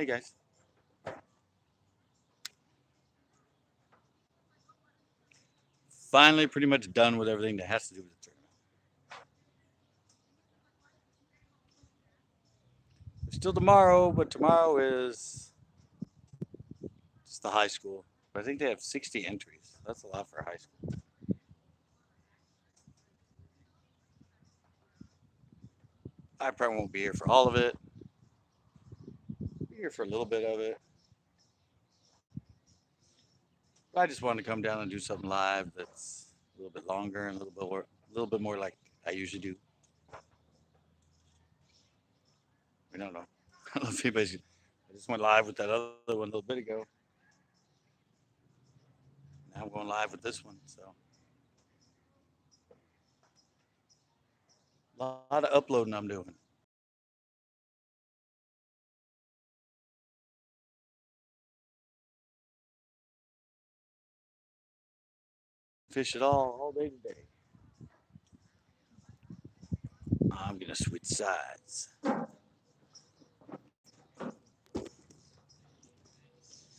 Hey guys. Finally, pretty much done with everything that has to do with the tournament. There's still tomorrow, but tomorrow is just the high school. But I think they have 60 entries. That's a lot for high school. I probably won't be here for all of it. Be here for a little bit of it. But I just wanted to come down and do something live that's a little bit longer and a little bit more like I usually do. I don't know. I don't know if anybody's. I just went live with that other one a little bit ago. Now I'm going live with this one. So a lot of uploading I'm doing. Fish it all day today. I'm gonna switch sides. Oh,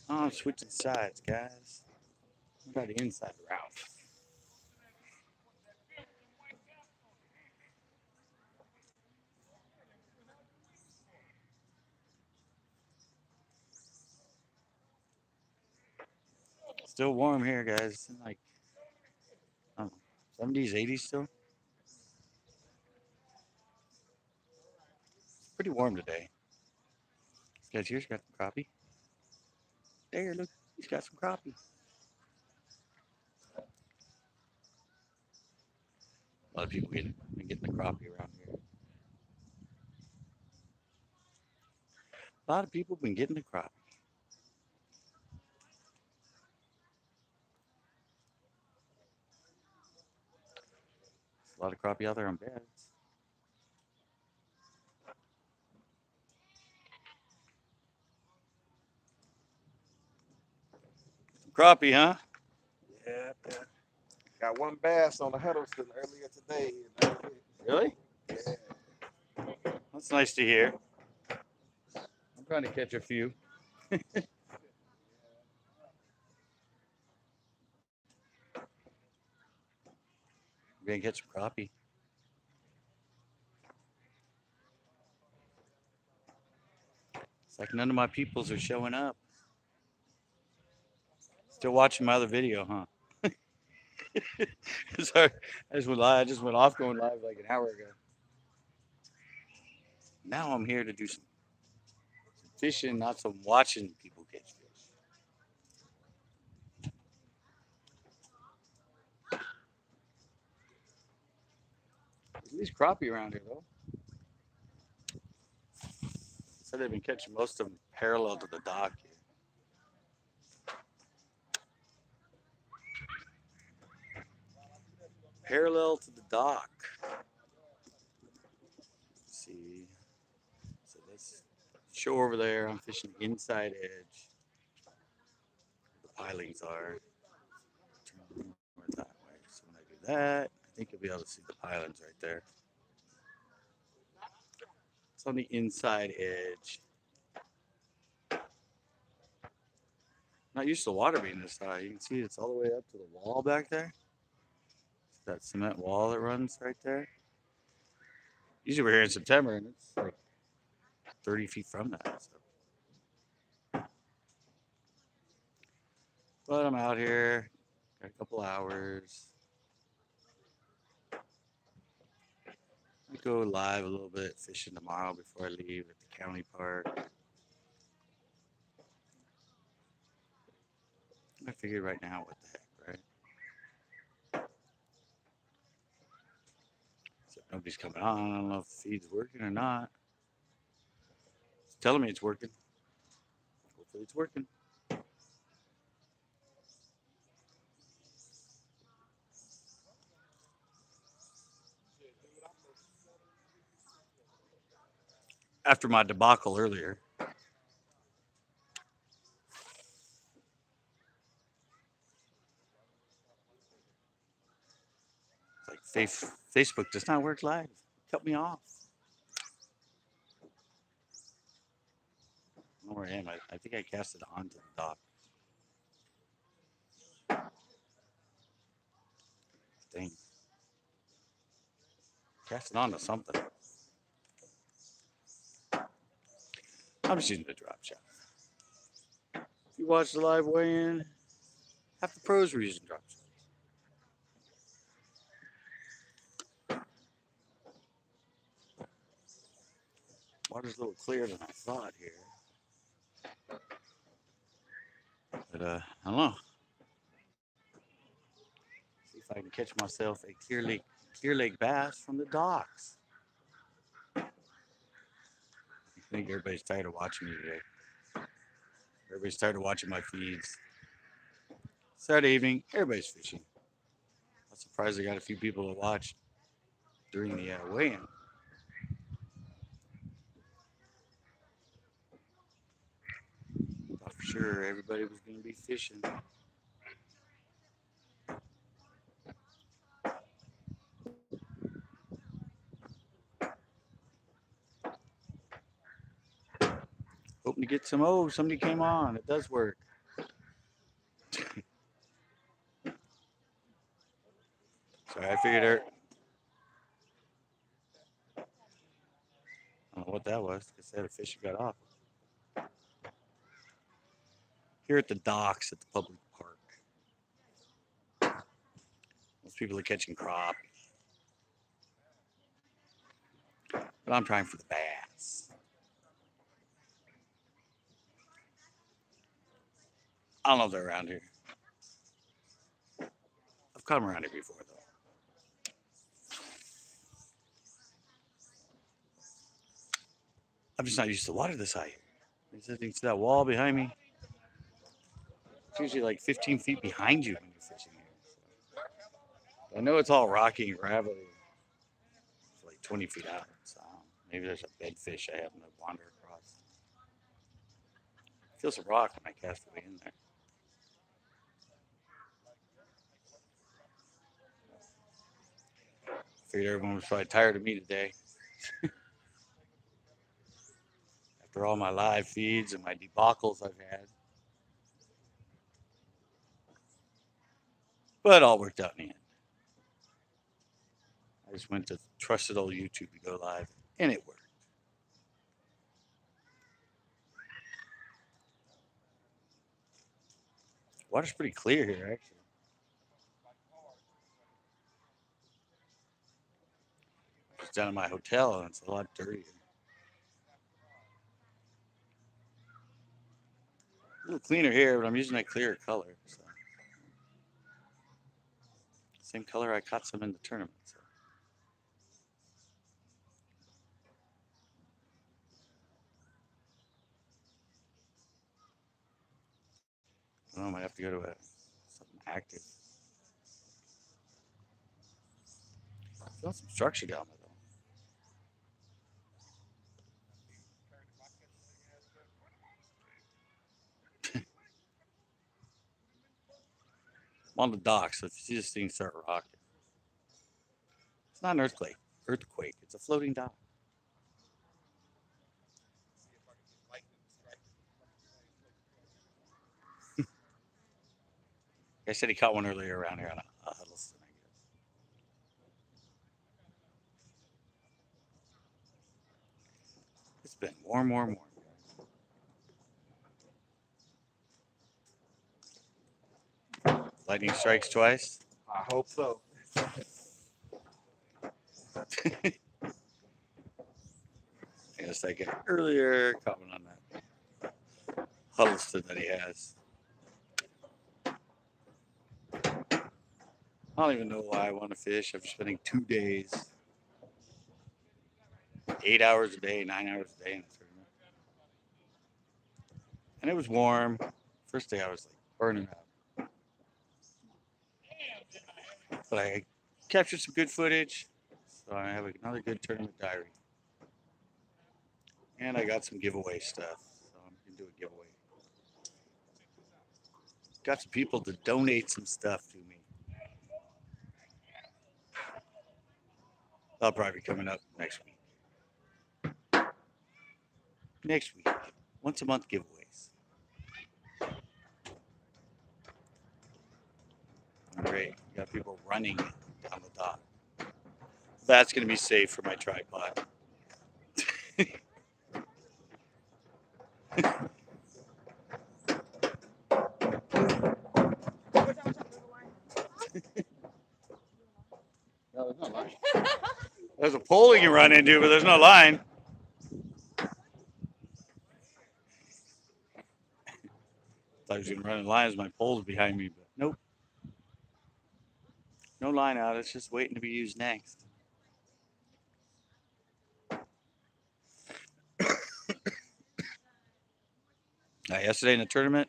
I'm switching sides, guys. I got the inside route. Still warm here, guys. It's in like I don't know, 70s, 80s still. It's pretty warm today. This guy's here's got some crappie. There, look, he's got some crappie. A lot of people getting the crappie around here. A lot of people been getting the crappie. There's a lot of crappie out there on beds. Some crappie, huh? Yeah, yeah. Got one bass on the Huddleston earlier today. Really? Yeah. That's nice to hear. I'm trying to catch a few. We're gonna get some crappie. It's like none of my peoples are showing up. Still watching my other video, huh? Sorry, I just went live. I just went off going live like an hour ago. Now I'm here to do some fishing, not some watching people catch fish. There's at least crappie around here, though. So they've been catching most of them parallel to the dock here. Parallel to the dock. Let's see. So this shore over there, I'm fishing the inside edge. The pilings are. Turn more that way. So when I do that, I think you'll be able to see the pilings right there. It's on the inside edge. Not used to the water being this high. You can see it's all the way up to the wall back there. That cement wall that runs right there. Usually we're here in September and it's like 30 feet from that. So. But I'm out here, got a couple hours. I go live a little bit fishing tomorrow before I leave at the county park. I figured right now, what the heck, right? Except nobody's coming on. I don't know if the feed's working or not. It's telling me it's working. Hopefully it's working. After my debacle earlier, like Facebook does not work live. Cut me off. know where I am. I think I cast it onto the dock. Dang. Cast it onto something. I'm just using the drop shot. If you watch the live weigh-in, half the pros were using drop shots. Water's a little clearer than I thought here. But I don't know. See if I can catch myself a clear lake bass from the docks. I think everybody's tired of watching me today. Everybody's tired of watching my feeds. Saturday evening, everybody's fishing. I'm surprised I got a few people to watch during the weigh-in. Thought for sure everybody was going to be fishing. Hoping to get some. Oh, somebody came on. It does work. Sorry, I figured out. I don't know what that was. I said a fish got off. Here at the docks at the public park. Most people are catching crappie. But I'm trying for the bass. I don't know if they're around here. I've caught them around here before, though. I'm just not used to water this high. You see that wall behind me? It's usually like 15 feet behind you when you're fishing here. So I know it's all rocky and gravelly. It's like 20 feet out. So maybe there's a big fish I happen to wander across. I feel some rock when I cast away in there. Figured everyone was probably tired of me today. After all my live feeds and my debacles I've had. But it all worked out in the end. I just went to trusted old YouTube to go live, and it worked. Water's pretty clear here, actually. Just down at my hotel, and it's a lot dirtier. A little cleaner here, but I'm using that clearer color. So. Same color I caught some in the tournament. So. I might have to go to something active. I feel some structure down there, though. I'm on the dock, so if you see this thing start rocking, it's not an earthquake. It's a floating dock. I said he caught one earlier around here on a Huddleston, I guess. It's been warm. Lightning strikes twice. I hope so. In a second. Earlier, comment on that Huddleston that he has. I don't even know why I want to fish. I'm spending 2 days, 8 hours a day, 9 hours a day in the tournament. And it was warm. First day I was like burning up. But I captured some good footage. So I have another good tournament diary. And I got some giveaway stuff. So I'm going to do a giveaway. Got some people to donate some stuff to me. That'll probably be coming up next week. Once a month giveaways. Great. You got people running down the dock. That's going to be safe for my tripod. No, there's no line. There's a pole you can run into, but there's no line. Thought I was going to run in line as my pole's behind me, but nope. No line out. It's just waiting to be used next. Yesterday in the tournament,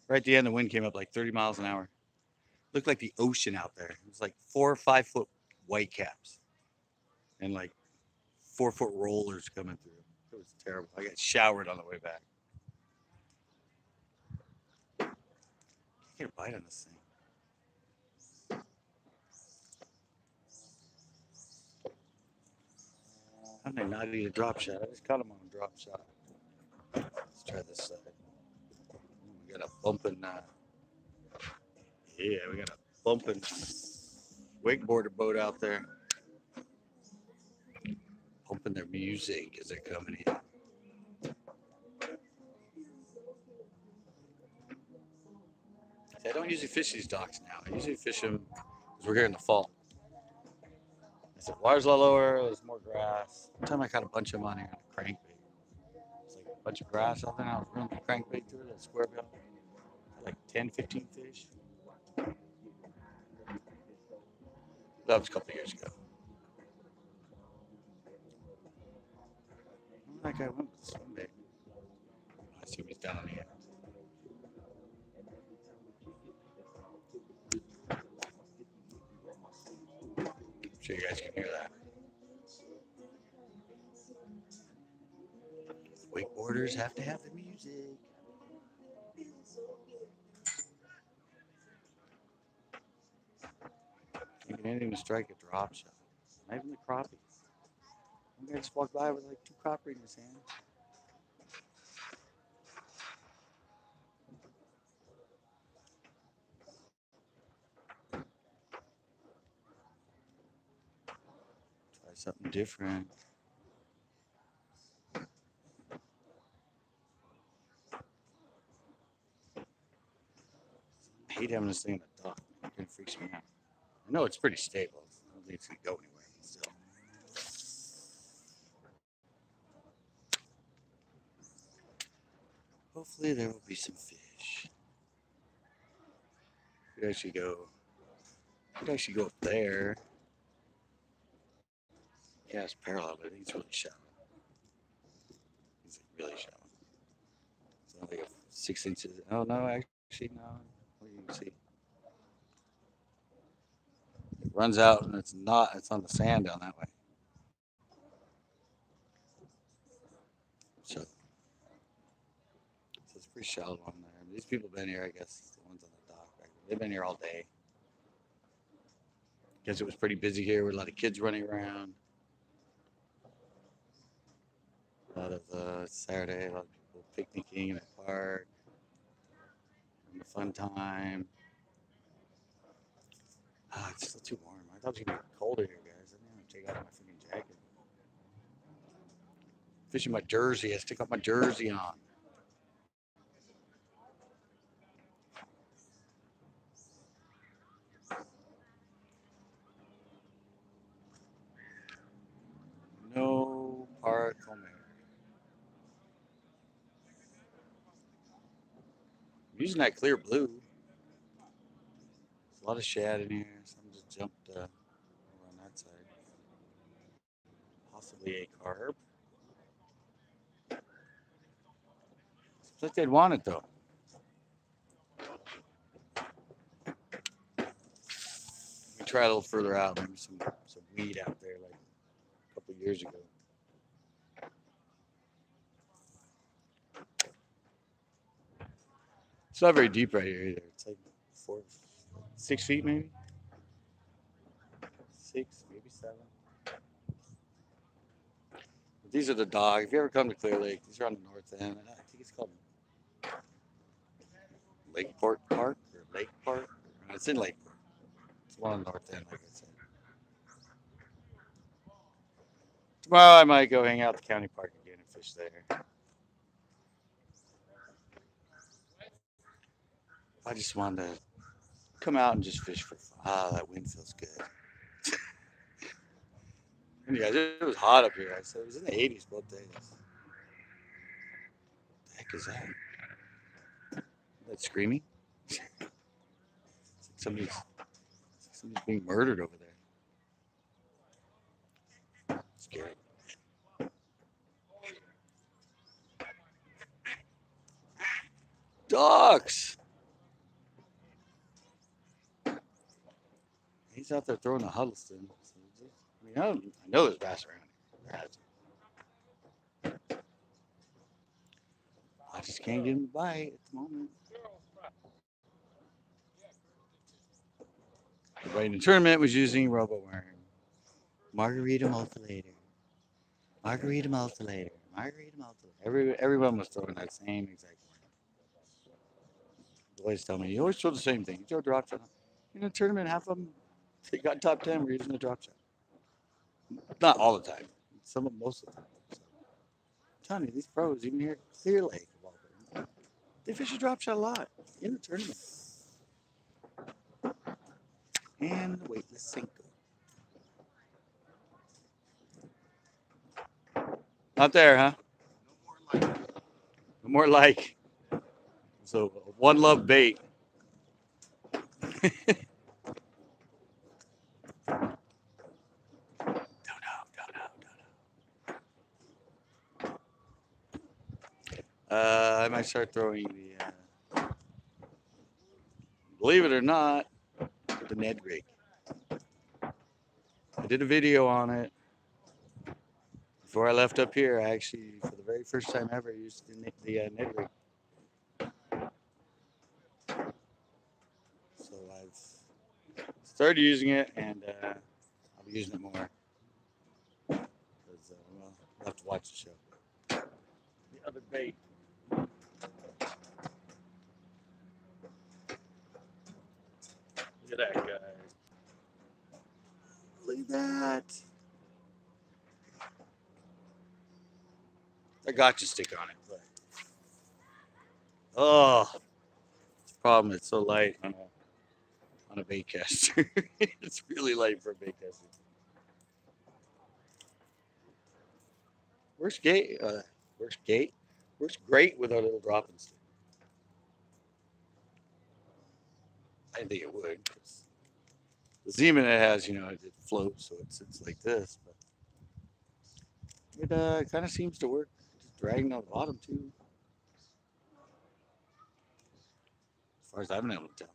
right at the end, the wind came up like 30 miles an hour. Looked like the ocean out there. It was like 4 or 5 foot white caps and like 4 foot rollers coming through. It was terrible. I got showered on the way back. Can't get a bite on this thing. How did I not eat a drop shot? I just caught him on a drop shot. Let's try this side. We got a bumping. Yeah, we got a bumping wakeboarder boat out there. Pumping their music as they're coming in. See, I don't usually fish these docks now. I usually fish them because we're here in the fall. I said, water's a lot lower, there's more grass. One time I caught a bunch of them on here on a crankbait. It's like a bunch of grass out there, and I was running the crankbait through it, that square bill. Like 10, 15 fish. That was a couple of years ago. That guy went with the swim bait. I see he's down on the end. I'm sure you guys can hear that. Wakeboarders have to have the music. You can't even strike a drop shot. Not even the crappie. One guy just walked by with like 2 crappie in his hand. Try something different. I hate having this thing in the dock. It kind of freaks me out. I know it's pretty stable. I don't think it's going to go anywhere. But still. Hopefully there will be some fish. Could actually go up there. Yeah, it's parallel, but I think it's really shallow. It's like really shallow. It's only like 6 inches. Oh no, actually no. What do you see? It runs out and it's on the sand down that way. So it's pretty shallow on there. These people have been here, I guess, the ones on the dock. They've been here all day. Guess it was pretty busy here with a lot of kids running around. A lot of Saturday, a lot of people picnicking in the park, having a fun time. It's still too warm. I thought it was gonna be colder here, guys. I didn't even take out my freaking jacket. Fishing my jersey. I stick up my jersey on. No park home. I'm using that clear blue. There's a lot of shad in here. Some just jumped over on that side. Possibly a carp. Looks like they'd want it though. We try a little further out. Maybe some weed out there like a couple of years ago. It's not very deep right here either. It's like 6 feet maybe. 6, maybe 7. These are the dogs. If you ever come to Clear Lake, these are on the north end. I think it's called Lakeport Park or Lake Park. It's in Lakeport. It's one on the north end, like I said. Tomorrow I might go hang out at the county park again and fish there. I just wanted to come out and just fish for fun. Ah, that wind feels good. And you guys, it was hot up here. I said it was in the 80s both days. What the heck is that? That screaming? It's like somebody's being murdered over there. Scary. Ducks! He's out there throwing a Huddleston. I know there's bass around here. I just can't get him to bite at the moment. Everybody in the tournament was using RoboWorm. Margarita Multilator. Margarita Multilator. Margarita Multilator. Everyone was throwing that same exact one. The boys tell me, you always throw the same thing. You throw a drop shot. In the tournament, half of them, they got top 10, were using a drop shot. Not all the time. Most of the time. So, I'm telling you, these pros, even here at Clear Lake, they fish a drop shot a lot in the tournament. And the weightless Senko. Not there, huh? No more like. So, one love bait. I might start throwing the, believe it or not, the Ned rig. I did a video on it. Before I left up here, I actually, for the very first time ever, used the Ned rig. So I've started using it, and I'll be using it more. Because, well, I'll have to watch the show. The other bait. Look at that, guys. Look at that. I gotcha stick on it, but oh, the problem it's so light on a bait caster. It's really light for a bait caster. Works great with our little dropping stick. I didn't think it would. The Zeman it has, it floats, so it's like this, but it kind of seems to work. Just dragging on the bottom too, as far as I've been able to tell.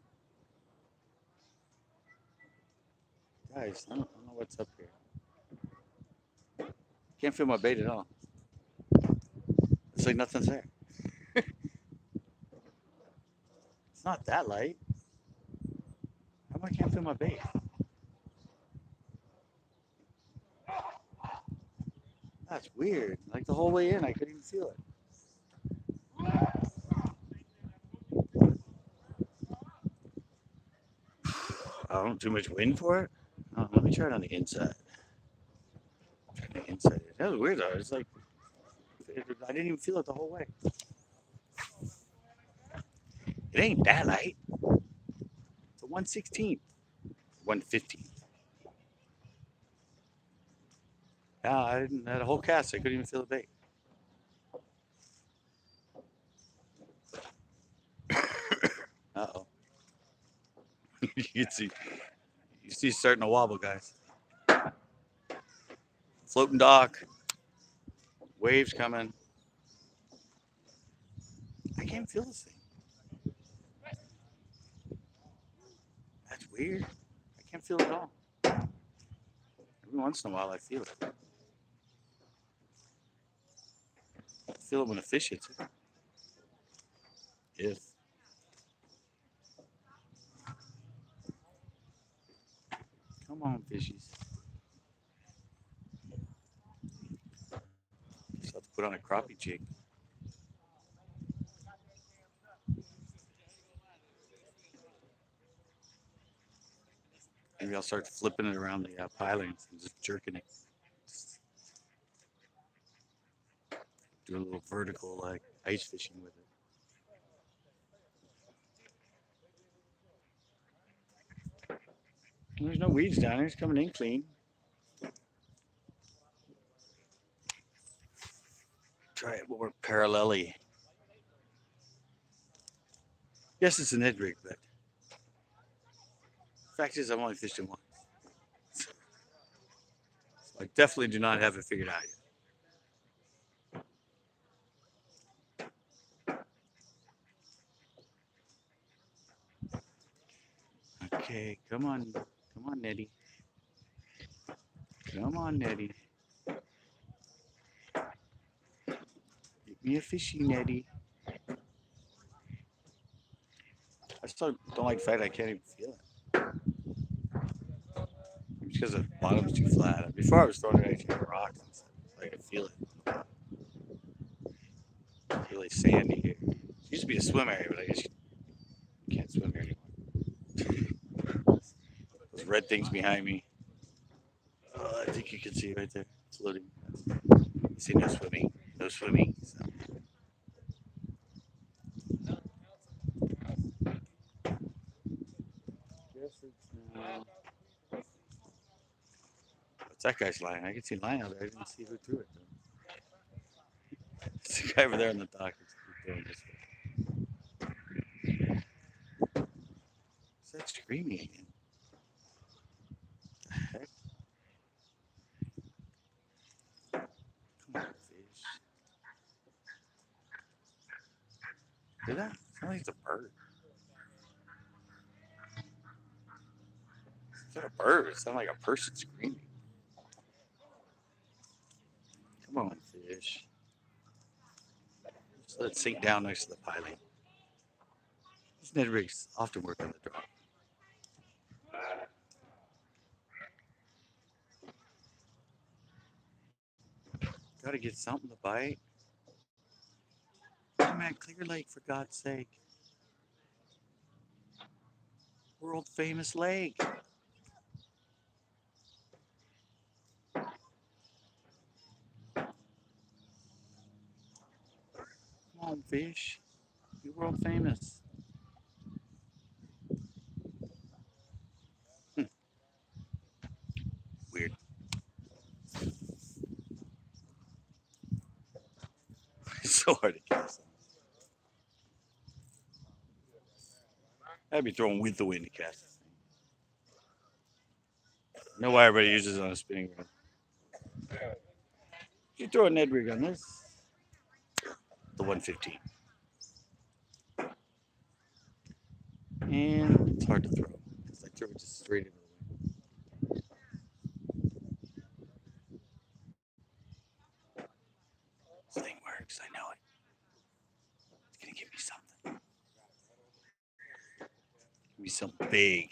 Guys, I don't know what's up here. Can't feel my bait at all. It's like nothing's there. It's not that light. How come I can't feel my bait? That's weird. Like the whole way in, I couldn't even feel it. I don't too much wind for it. Oh, let me try it on the inside. Try the inside. That was weird though. It's like I didn't even feel it the whole way. It ain't that light. It's a 1/16, 1/15. Yeah, I didn't. That whole cast, I couldn't even feel the bait. Uh-oh. You can see. You see, it's starting to wobble, guys. Floating dock. Waves coming. I can't feel this thing. That's weird. I can't feel it at all. Every once in a while, I feel it. I feel it when a fish hits it. If. Come on, fishies. put on a crappie jig. Maybe I'll start flipping it around the pilings and just jerking it. Do a little vertical like ice fishing with it. There's no weeds down here. It's coming in clean. Try it more parallelly. Yes, it's an Ed rig, but the fact is I've only fished it once. So I definitely do not have it figured out yet. Okay, come on, Nettie. Come on, Nettie. Give me a fishy, Nettie. I still don't like the fact I can't even feel it. Because the bottom's too flat. Before I was throwing it at rocks and stuff, so I could feel it. It's really sandy here. It used to be a swim area, but I guess you can't swim here anymore. Those red things behind me. Oh, I think you can see right there. It's floating. You see no swimming. No swimming. So. What's that guy's line? I can see line out there. I didn't see who threw it. There's a guy over there on the dock. What's that screaming again? What the heck? Come on, fish. Hear that? Sounds like it's a bird. It's not a bird. It sounds like a person screaming. Come on, fish. Just let it sink down next to the piling. These Ned rigs often work on the drop. Gotta get something to bite. Come on, Clear Lake, for God's sake. World famous lake. Come on, fish. You're world famous. Weird. It's so hard to cast. I'd be throwing with the wind to cast this thing. I know why everybody uses it on a spinning rod. You throw a Ned rig on this, the 115. And it's hard to throw because I threw it just straight into the wind. This thing works, I know it. It's gonna give me something. Give me something big.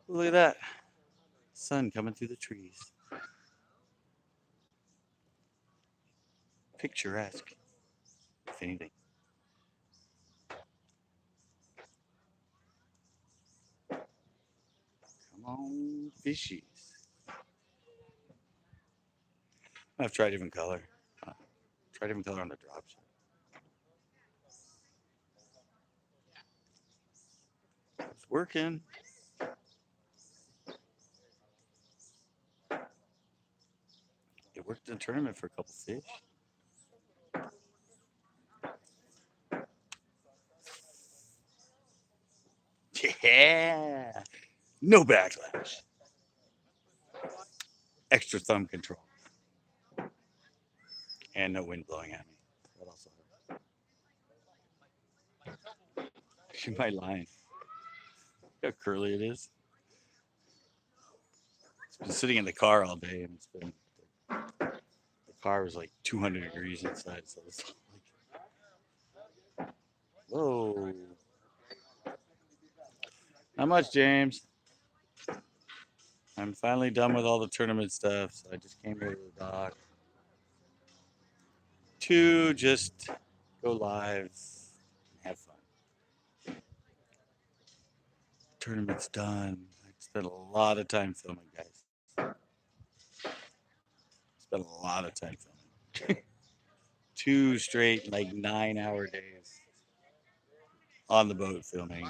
Look at that. Sun coming through the trees. Picturesque, if anything. Come on, fishies. I've tried different color. Try different color on the drops. It's working. It worked in the tournament for a couple fish. Yeah. No backlash. Extra thumb control. And no wind blowing at me. That also hurt. Look at my line. Look how curly it is. It's been sitting in the car all day, and it's been the car was like 200 degrees inside, so it's like Whoa. Not much, James. I'm finally done with all the tournament stuff, so I just came here to the dock to just go live and have fun. Tournament's done. I spent a lot of time filming, guys. Spent a lot of time filming. 2 straight, like 9-hour days on the boat filming.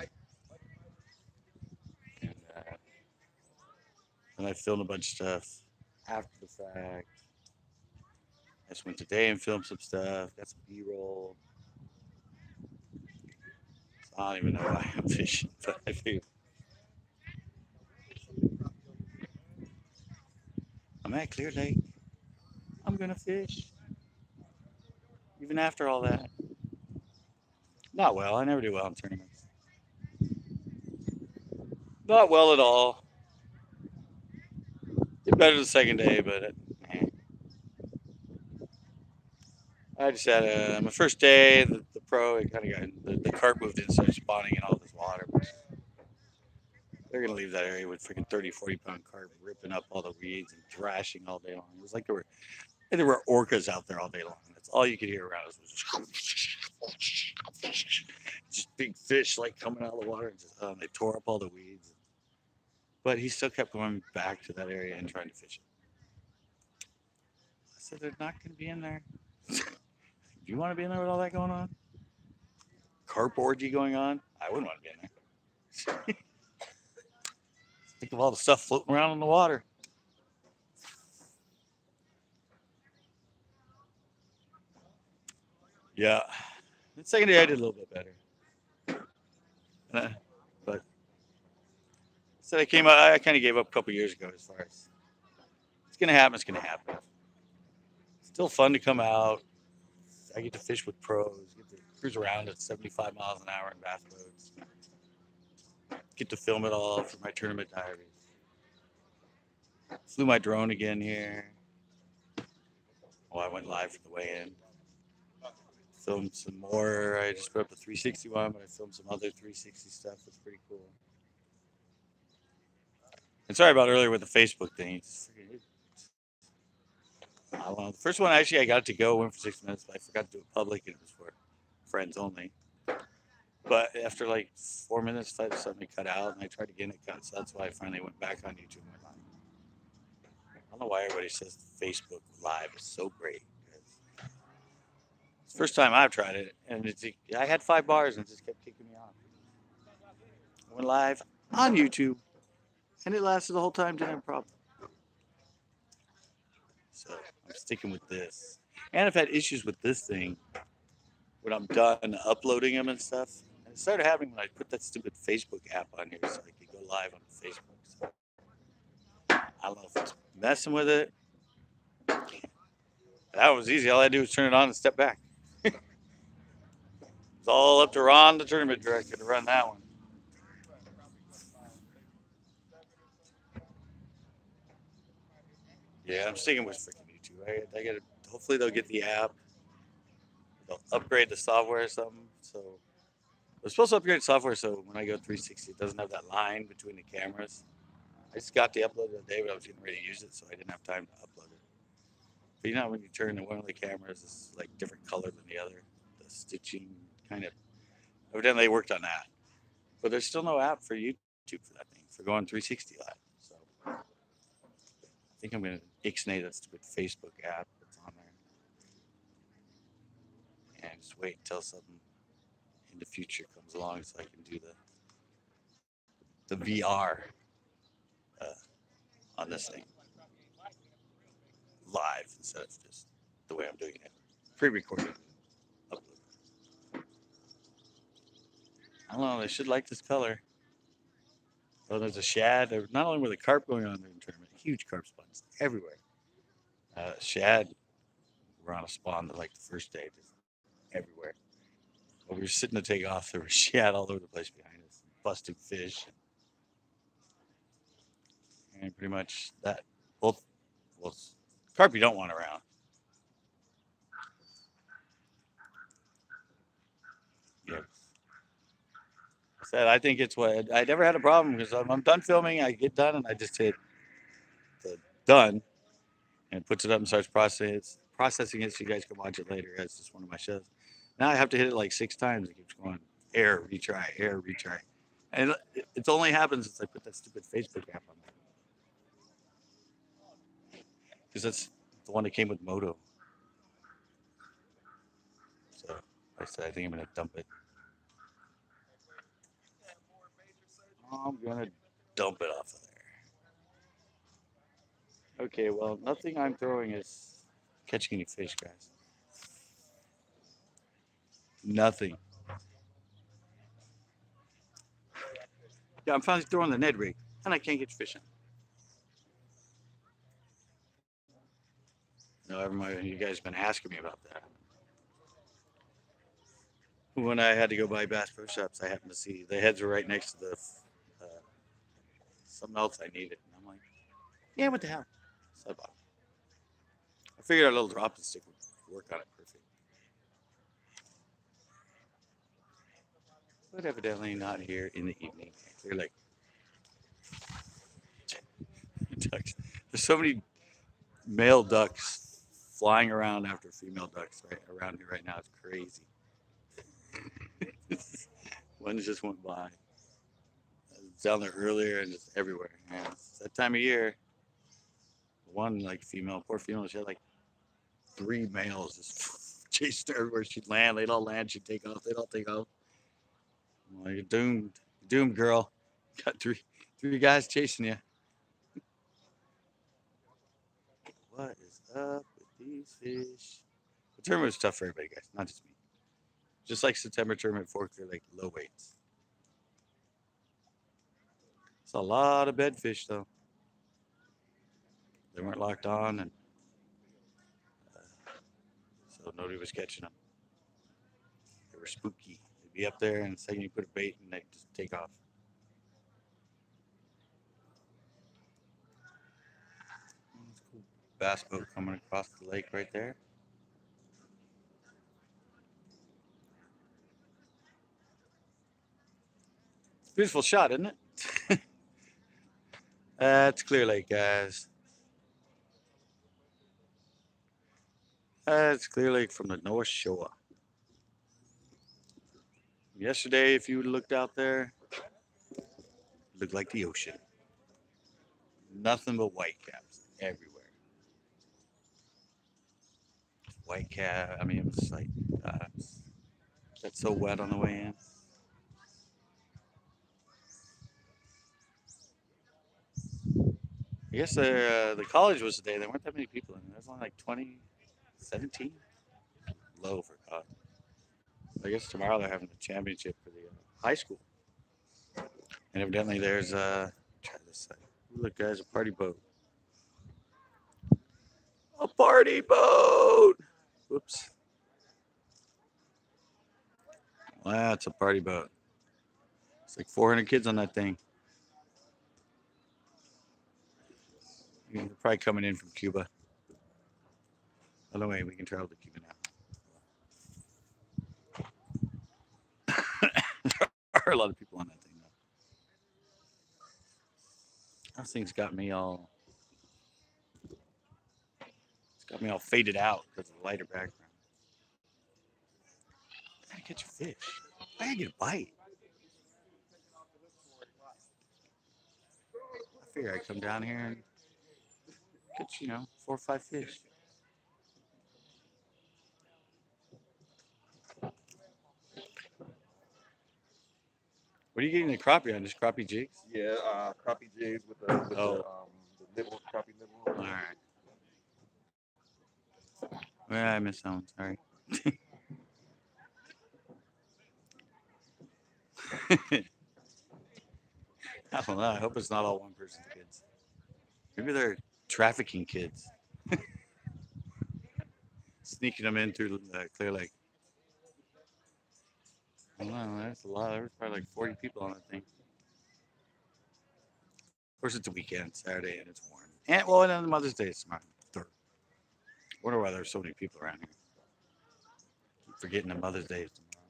And I filmed a bunch of stuff after the fact. I just went today and filmed some stuff, got some B-roll. So I don't even know why I'm fishing, but I figured. I'm at Clear Lake. I'm gonna fish. Even after all that. Not well. I never do well in tournaments. Not well at all. Did better the second day, but I just had my first day. The pro, it kind of got the carp moved in, started spawning in all this water. They're gonna leave that area with freaking 30, 40-pound carp ripping up all the weeds and thrashing all day long. It was like there were orcas out there all day long. That's all you could hear around us was just big fish like coming out of the water, and just, they tore up all the weeds. But he still kept going back to that area and trying to fish it. I said, they're not going to be in there. Do you want to be in there with all that going on? Carp orgy going on? I wouldn't want to be in there. Think of all the stuff floating around in the water. Yeah. The second day I did a little bit better. But so I came out, I kind of gave up a couple years ago as far as it's going to happen, it's going to happen. Still fun to come out. I get to fish with pros, get to cruise around at 75 miles an hour in bass boats. Get to film it all for my tournament diaries. Flew my drone again here. Oh, I went live for the weigh-in. Filmed some more. I just put up a 360 one, but I filmed some other 360 stuff. That's pretty cool. And sorry about earlier with the Facebook thing. I don't know. The first one, actually, I got it to go, went for 6 minutes, but I forgot to do it public. It was for friends only. But after like 4 minutes, something cut out, and I tried again, it cut. So that's why I finally went back on YouTube and went live. I don't know why everybody says Facebook Live is so great. It's the first time I've tried it, and I had 5 bars and it just kept kicking me off. I went live on YouTube, and it lasted the whole time, didn't have a problem. So I'm sticking with this. And I've had issues with this thing when I'm done uploading them and stuff. And it started happening when I put that stupid Facebook app on here so I could go live on Facebook. So I don't know if it's messing with it. That was easy. All I had to do was turn it on and step back. It's all up to Ron, the tournament director, to run that one. Yeah, I'm sticking with freaking YouTube. I gotta. Hopefully they'll get the app. They'll upgrade the software or something. So they're supposed to upgrade the software so when I go 360, it doesn't have that line between the cameras. I just got the upload the other day, but I was getting ready to use it, so I didn't have time to upload it. But you know, when you turn to one of the cameras, it's like different color than the other. The stitching kind of. Evidently, they worked on that. But there's still no app for YouTube for that thing, for going 360 live. So I think I'm going to ixnay that stupid Facebook app that's on there. And just wait until something in the future comes along so I can do the VR on this thing live instead of just the way I'm doing it. Pre-recorded. Upload. I don't know. They should like this color. Oh, there's a shad. Not only were the carp going on there in the tournament, huge carp spawns everywhere. Shad were on a spawn that like the first day, just everywhere. When we were sitting to take off, there was shad all over the place behind us, busted fish, and pretty much that. Well, carp you don't want around. Yeah, Said I think it's what I never had a problem because I'm done filming. I get done and I just hit the done and it puts it up and starts processing it so you guys can watch it later. That's just one of my shows. Now I have to hit it like 6 times. It keeps going error, retry, and it only happens since I put that stupid Facebook app on there because that's the one that came with Moto. So I said I think I'm gonna dump it. I'm gonna dump it off of there. Okay, well, nothing I'm throwing is catching any fish, guys. Nothing. Yeah, I'm finally throwing the Ned rig, and I can't get fishing. No, everybody, you guys have been asking me about that. When I had to go buy Bass Pro Shops, I happened to see the heads were right next to the something else I needed, and I'm like, yeah, what the hell? So I bought it. I figured a little drop and stick would work on it perfect. But evidently not here in the evening. They're like ducks. There's so many male ducks flying around after female ducks right around here right now. It's crazy. One just went by. I was down there earlier and just everywhere. Man, it's that time of year. One like female, poor female, she had like 3 males just chasing her everywhere she'd land. They'd all land, she'd take off. They'd all take off. I'm like, you're doomed. You're doomed, girl. Got three guys chasing you. What is up with these fish? The tournament was tough for everybody, guys, not just me. Just like September tournament for Clear Lake low weights. It's a lot of bedfish, though. They weren't locked on, and so nobody was catching them. They were spooky. They'd be up there, and the second you put a bait, and they just take off. Cool bass boat coming across the lake right there. Beautiful shot, isn't it? That's Clear Lake, guys. That's Clear Lake from the North Shore. Yesterday, if you looked out there, it looked like the ocean. Nothing but whitecaps everywhere. Whitecap, I mean, it was like, that's so wet on the way in. I guess the college was today. There weren't that many people in it. There was only like 20, 17. Low for college. I guess tomorrow they're having the championship for the high school. And evidently there's, try this side. Look, guys, a party boat. A party boat! Whoops. Well, that's a party boat. It's like 400 kids on that thing. They're probably coming in from Cuba. By the way, we can travel to Cuba now. There are a lot of people on that thing, though. This thing's got me all. It's got me all faded out because of the lighter background. I gotta catch a fish. I gotta get a bite. I figure I'd come down here and catch, 4 or 5 fish. What are you getting the crappie on? Just crappie jigs? Yeah, crappie jigs with the nibble, crappie nibble. All right. Well, I missed that one. Sorry. I don't know. I hope it's not all one person's kids. Maybe they're trafficking kids. Sneaking them in through Clear Lake. I don't know. That's a lot. There was probably like 40 people on that thing. Of course, it's a weekend, Saturday, and it's warm. And then Mother's Day is tomorrow. Third. I wonder why there's so many people around here. Keep forgetting that Mother's Day is tomorrow.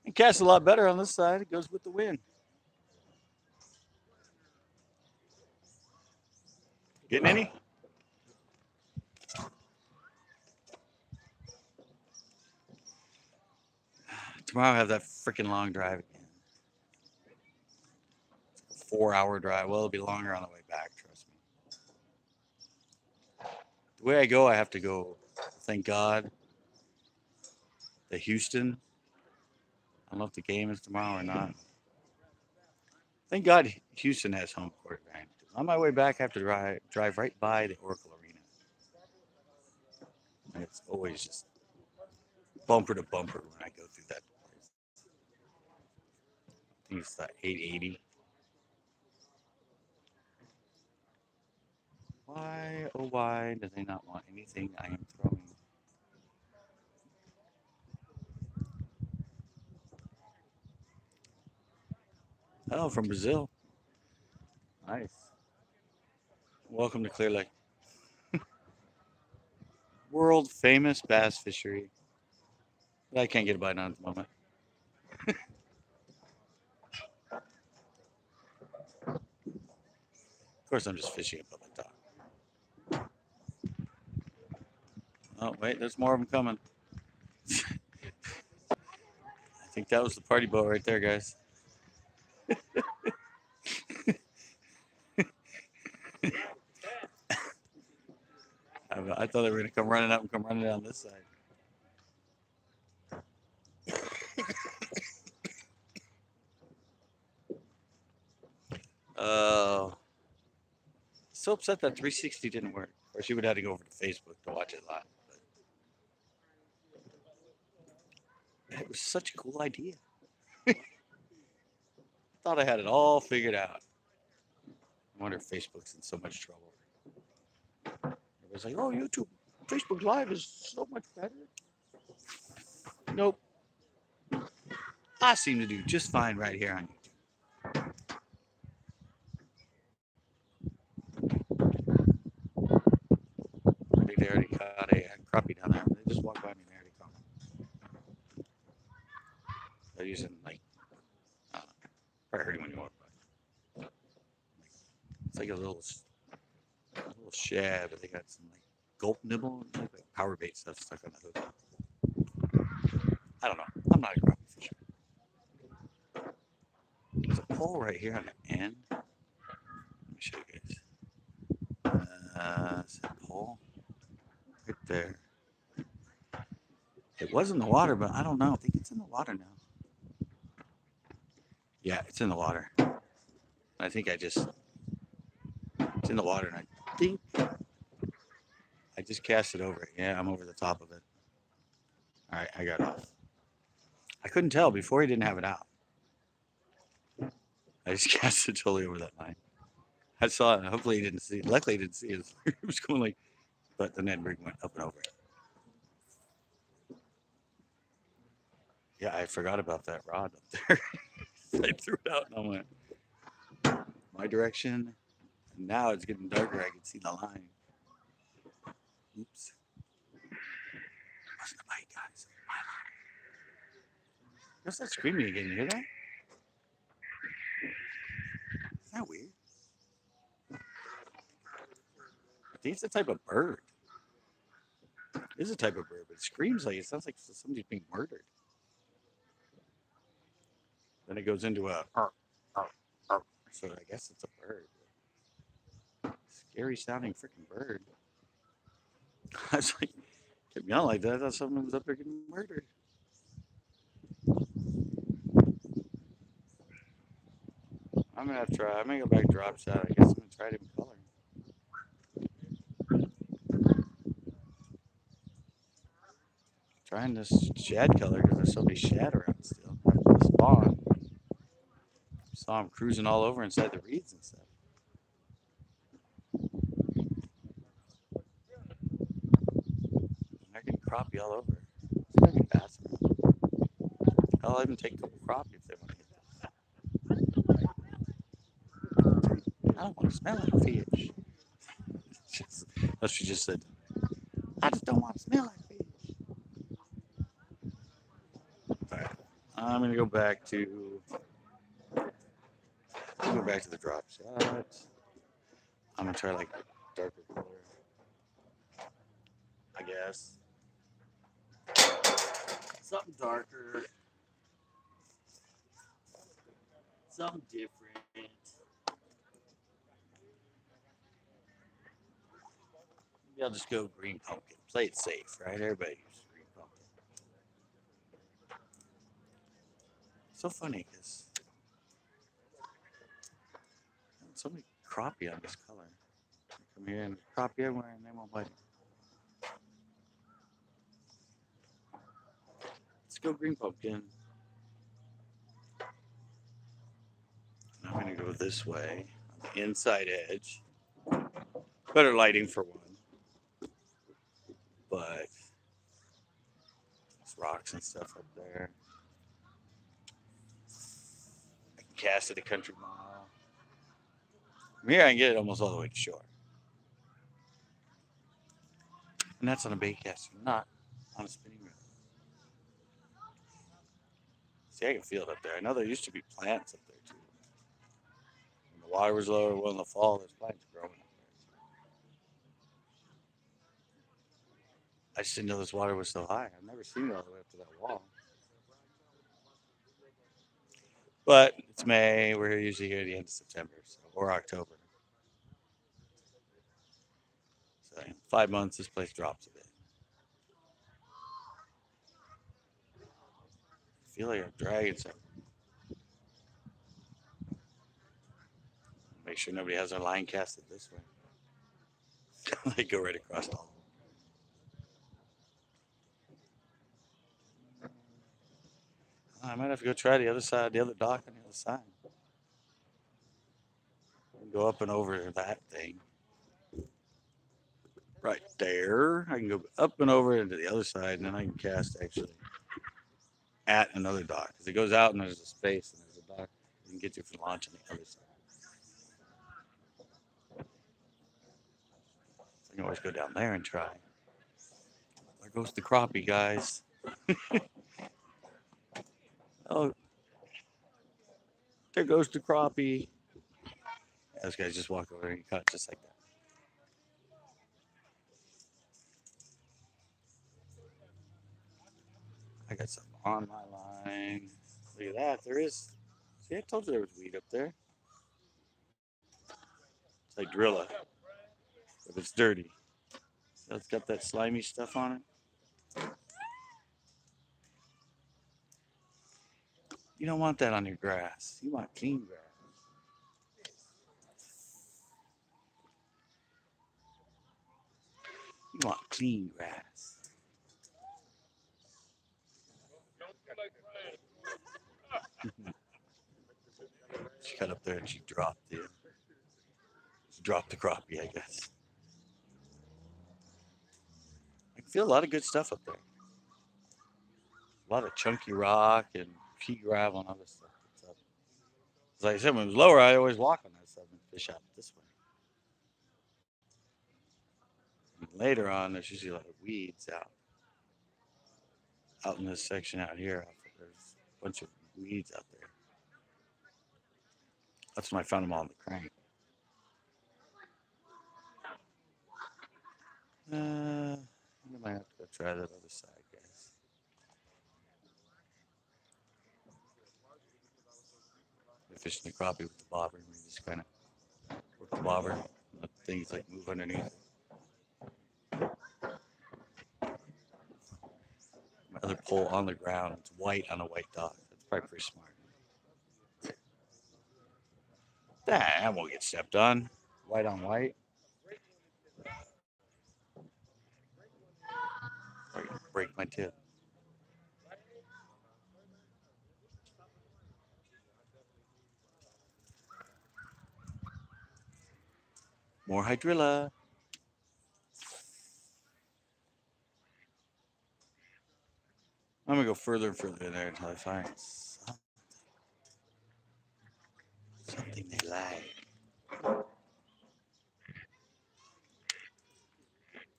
It casts a lot better on this side. It goes with the wind. Getting any? Tomorrow I have that freaking long drive again. 4-hour drive. Well, it'll be longer on the way back, trust me. The way I go, I have to go, thank God, to Houston. I don't know if the game is tomorrow or not. Thank God Houston has home court advantage. On my way back, I have to drive right by the Oracle Arena. And it's always just bumper to bumper when I go through that place. I think it's 880. Why, oh why, do they not want anything I am throwing? Oh, from Brazil. Nice. Welcome to Clear Lake. World famous bass fishery. But I can't get a bite on at the moment. Of course, I'm just fishing above the top. Oh, wait, there's more of them coming. I think that was the party boat right there, guys. I thought they were going to come running up and come running down this side. So upset that 360 didn't work. Or she would have to go over to Facebook to watch it live. But it was such a cool idea. Thought I had it all figured out. I wonder if Facebook's in so much trouble. Everybody's like, oh, YouTube, Facebook Live is so much better. Nope. I seem to do just fine right here on YouTube. I think they already caught a crappie down there. They just walked by me and they already caught them. They're using, like, probably heard it when you walk by. It's like a little shad, but they got some, like, gulp nibble, like power bait stuff stuck on the hook. I don't know. I'm not a crappie fisher. There's a pole right here on the end. Let me show you guys. Is that pole? Right there. It was in the water, but I don't know. I think it's in the water now. Yeah, it's in the water. I think it's in the water, and I think I just cast it over it. Yeah, I'm over the top of it. All right, I got it off. I couldn't tell before he didn't have it out. I just cast it totally over that line. I saw it. Hopefully he didn't see it. Luckily he didn't see it. It was going like, but the Ned rig went up and over it. Yeah, I forgot about that rod up there. I threw it out and I went my direction. And now it's getting darker. I can see the line. Oops. Wasn't a bite, guys. What's that screaming again? You hear that? Isn't that weird? I think it's a type of bird. It is a type of bird, but it screams like it sounds like somebody's being murdered. Then it goes into a so I guess it's a bird. Scary sounding freaking bird. I was like, kept yelling like that. I thought someone was up there getting murdered. I'm gonna have to try. I'm gonna go back drop shot. I guess I'm gonna try it in color. Trying this shad color because there's so many shad around still. The spawn. Saw him cruising all over inside the reeds and stuff. They're getting crappie all over. There's gotta be bass around. I'll even take a couple crappie if they want to get this. I don't want to smell like fish. That's what she just said. I just don't want to smell like fish. Alright, I'm gonna go back to the drop shot. I'm gonna try like darker color, I guess. Something darker. Something different. Maybe I'll just go green pumpkin. Play it safe, right? Everybody uses green pumpkin. So funny because so many crappie on this color. Come here and crappie everywhere and they won't bite. Let's go green pumpkin. I'm gonna go this way on the inside edge. Better lighting for one, but there's rocks and stuff up there. I can cast it a country mile. From here I can get it almost all the way to shore. And that's on a bait caster, not on a spinning reel. See, I can feel it up there. I know there used to be plants up there too. When the water was lower, well in the fall, there's plants growing up there. I just didn't know this water was so high. I've never seen it all the way up to that wall. But it's May. We're usually here at the end of September or October. So in 5 months, this place drops a bit. I feel like I'm dragging something. Make sure nobody has their line casted this way. They go right across all. I might have to go try the other side, the other dock on the other side. Go up and over that thing. Right there. I can go up and over into the other side, and then I can cast actually at another dock. Because it goes out and there's a space and there's a dock you can get to from launch on the other side. So I can always go down there and try. There goes the crappie, guys. Oh, there goes the crappie. Yeah, those guys just walk over and cut just like that. I got something on my line. Look at that. There is. See, I told you there was weed up there. It's like Drilla, but it's dirty. So it's got that slimy stuff on it. You don't want that on your grass. You want clean grass. You want clean grass. She got up there and she dropped the crappie, I guess. I can feel a lot of good stuff up there. A lot of chunky rock and pea gravel and other stuff. Like I said, when it was lower, I always walk on that stuff and fish out this way. And later on, there's usually a lot of weeds out in this section out here. There's a bunch of weeds out there. That's when I found them all on the crank. I might have to go try that other side, guys. We're fishing the crappie with the bobber, and we just kind of work the bobber, let things like move underneath. My other pole on the ground, it's white on a white dock. That's probably pretty smart. That won't get stepped on. White on white. Or break my tip. More hydrilla. I'm gonna go further and further in there until I find something they like.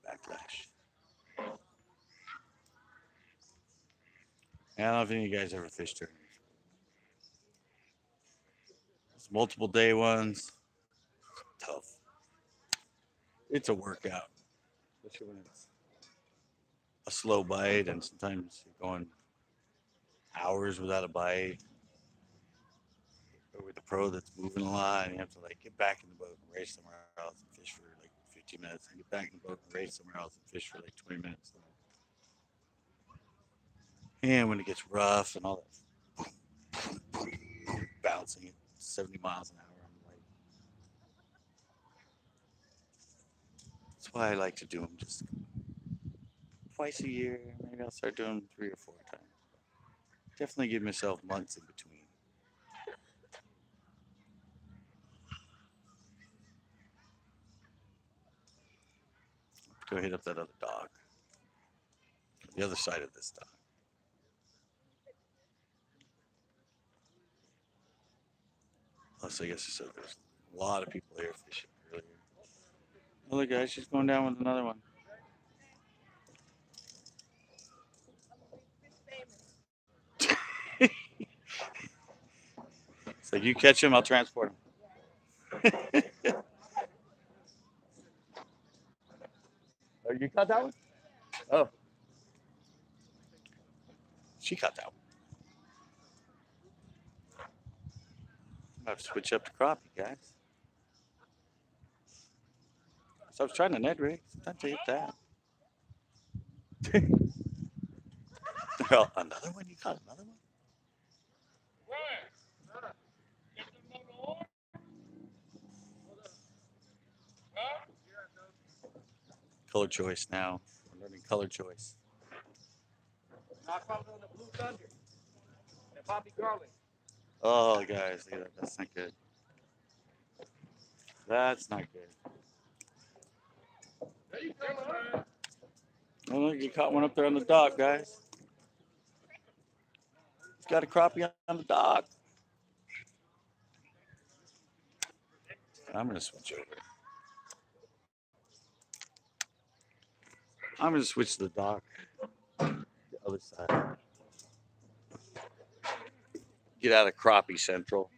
Backlash. Yeah, I don't know if any of you guys ever fished her. It's multiple day ones. Tough. It's a workout, especially when it's a slow bite, and sometimes you're going hours without a bite. Or with the pro that's moving a lot, and you have to like get back in the boat and race somewhere else and fish for like 15 minutes, and get back in the boat and race somewhere else and fish for like 20 minutes. And when it gets rough and all that bouncing at 70 miles an hour, I'm like, that's why I like to do them just twice a year. Maybe I'll start doing them 3 or 4 times. Definitely give myself months in between. Go hit up that other dock. The other side of this dock. Plus, I guess I said there's a lot of people here fishing earlier. Oh, look, guys, she's going down with another one. It's like, you catch him, I'll transport him. Oh, you caught that one? Oh. She caught that one. I'm going to switch up to crappie, guys. So I was trying to Ned rig. Sometimes I hit that. Well, another one? You caught another one? Color choice now. We're learning color choice. I caught on the Blue Thunder and Bobby Garland. Oh, guys, look at that. That's not good. That's not good. There you go, man. Oh, look, you caught one up there on the dock, guys. He's got a crappie on the dock. I'm going to switch over. I'm going to switch to the dock. The other side. Get out of crappie central.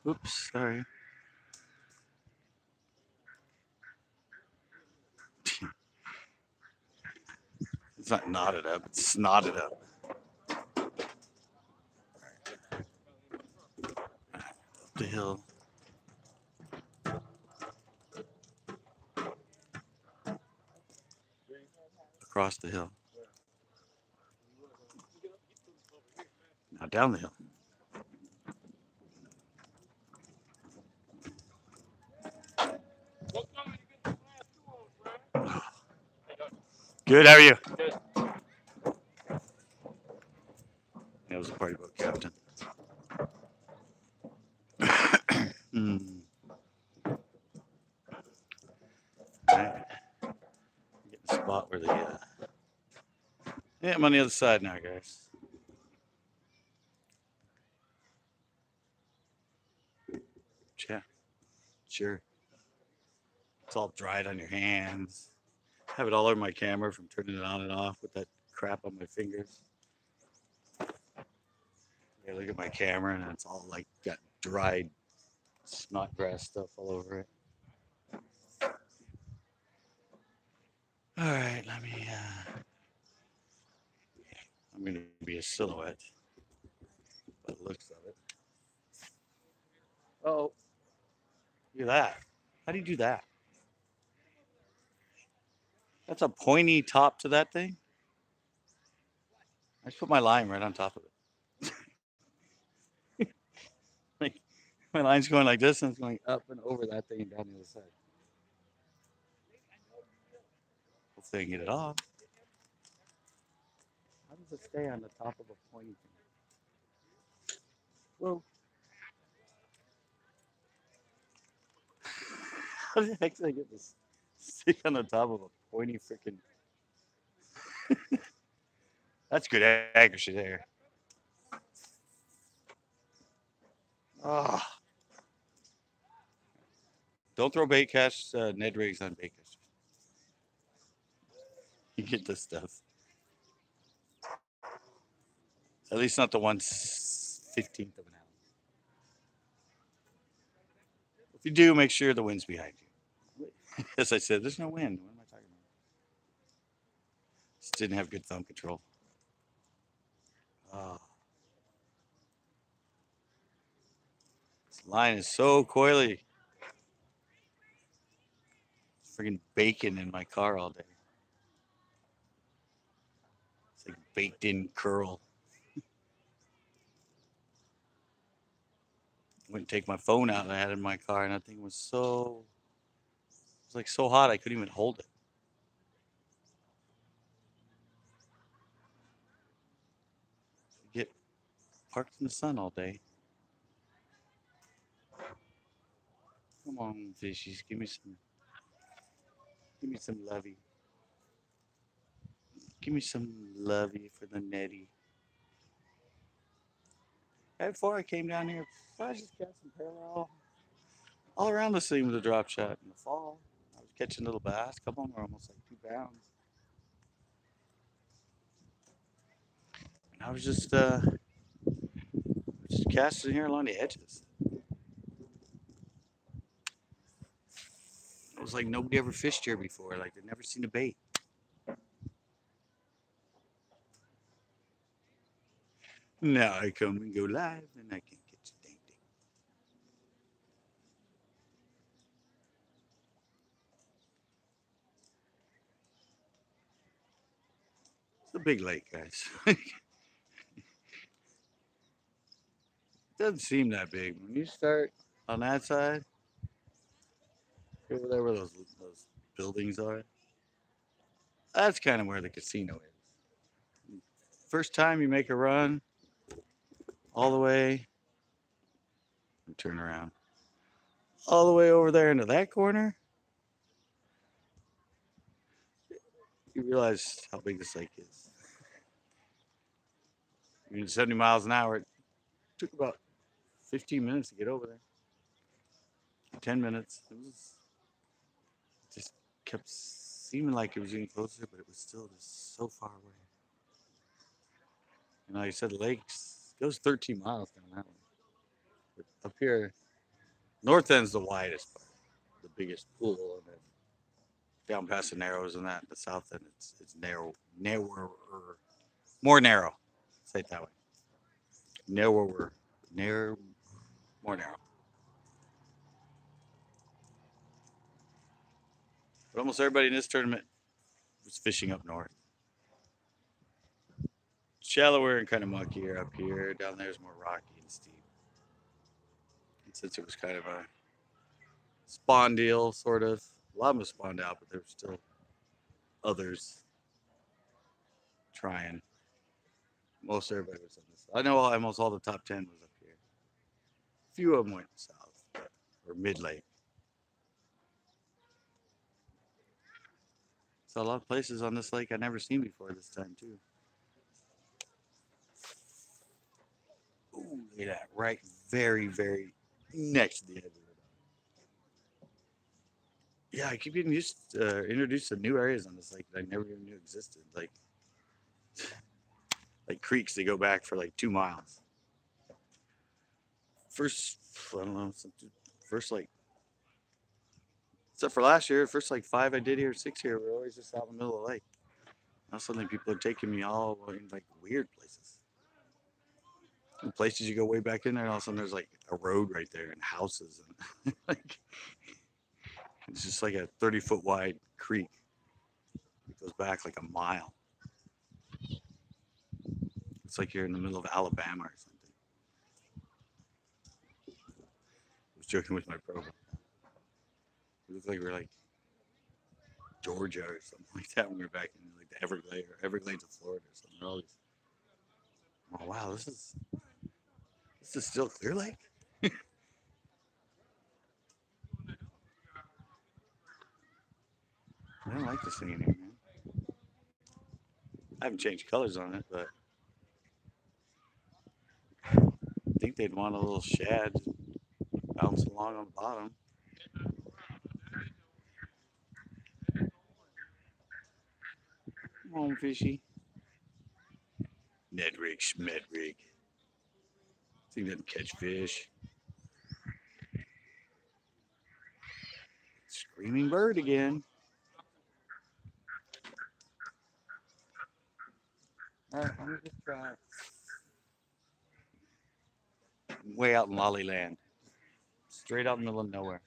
Oops, sorry. It's not knotted up, it's snotted up. Up the hill. Across the hill. Now down the hill. Good, how are you? Good. That was a party boat captain. Right. Get the spot where the yeah, I'm on the other side now, guys. Yeah, sure. It's all dried on your hands. I have it all over my camera from turning it on and off with that crap on my fingers. Yeah, look at my camera, and it's all like got dried snot grass stuff all over it. All right, let me. I'm gonna be a silhouette by the looks of it. Oh, look at that! How do you do that? That's a pointy top to that thing. I just put my line right on top of it. Like, my line's going like this, and it's going up and over that thing and down the other side. Hopefully, I can get it off. How does it stay on the top of a pointy thing? Whoa. How the heck did I get this stick on the top of a pointy freaking? That's good accuracy there. Oh. Don't throw bait casts, Ned rigs on bait casters. You get this stuff. At least not the 1/15th of an ounce. If you do, make sure the wind's behind you. As I said, there's no wind. What am I talking about? Just didn't have good thumb control. Oh. This line is so coily. Friggin' bacon in my car all day. It's like baked in curl. Wouldn't take my phone out that I had in my car, and that thing was like so hot I couldn't even hold it. Get parked in the sun all day. Come on, fishies, give me some lovey. Give me some lovey for the netty. And before I came down here, I just got some parallel all around the scene with a drop shot in the fall. I was catching little bass. A couple of them were almost like 2 pounds. And I was just casting here along the edges. It was like nobody ever fished here before. Like they'd never seen a bait. Now I come and go live and I can't catch a dang thing. It's a big lake, guys. It doesn't seem that big. When you start on that side, over there where those buildings are, that's kind of where the casino is. First time you make a run all the way, and turn around, all the way over there into that corner, you realize how big this lake is. I mean, 70 miles an hour. It took about 15 minutes to get over there. 10 minutes. It just kept seeming like it was getting closer, but it was still just so far away. And like I said, the lake goes 13 miles down that one. But up here, north end's the widest part, the biggest pool, and then down past the Narrows and that, the south end it's narrower, more narrow. Say it that way. More narrow. But almost everybody in this tournament was fishing up north. Shallower and kind of muckier up here. Down there is more rocky and steep. And since it was kind of a spawn deal, sort of, a lot of them spawned out, but there were still others trying. Most everybody was on this. I know almost all the top 10 was up here. A few of them went south or mid lake. So a lot of places on this lake I'd never seen before this time too. Ooh, look at that! Right, very, very next to the edge of it. Yeah, I keep getting introduced to new areas on this lake that I never even knew existed. Like creeks that go back for like 2 miles. First, I don't know, first like, except for last year, first like 5 I did here, 6 here, we're always just out in the middle of the lake. Now suddenly people are taking me all in like weird places. And places you go way back in there, and all of a sudden there's like a road right there and houses, and like it's just like a 30-foot wide creek. It goes back like a mile. It's like you're in the middle of Alabama or something. I was joking with my profile. It looked like we were like Georgia or something like that when we were back in like the Everglades of Florida or something. All these, oh wow, this is still Clear Lake? I don't like this thing in here, man. I haven't changed colors on it, but I think they'd want a little shad bounce along on the bottom. Come on, fishy. Ned rig, schmed rig. This thing doesn't catch fish. Screaming bird again. Alright, let me just try. Way out in Lollyland. Straight out in the middle of nowhere.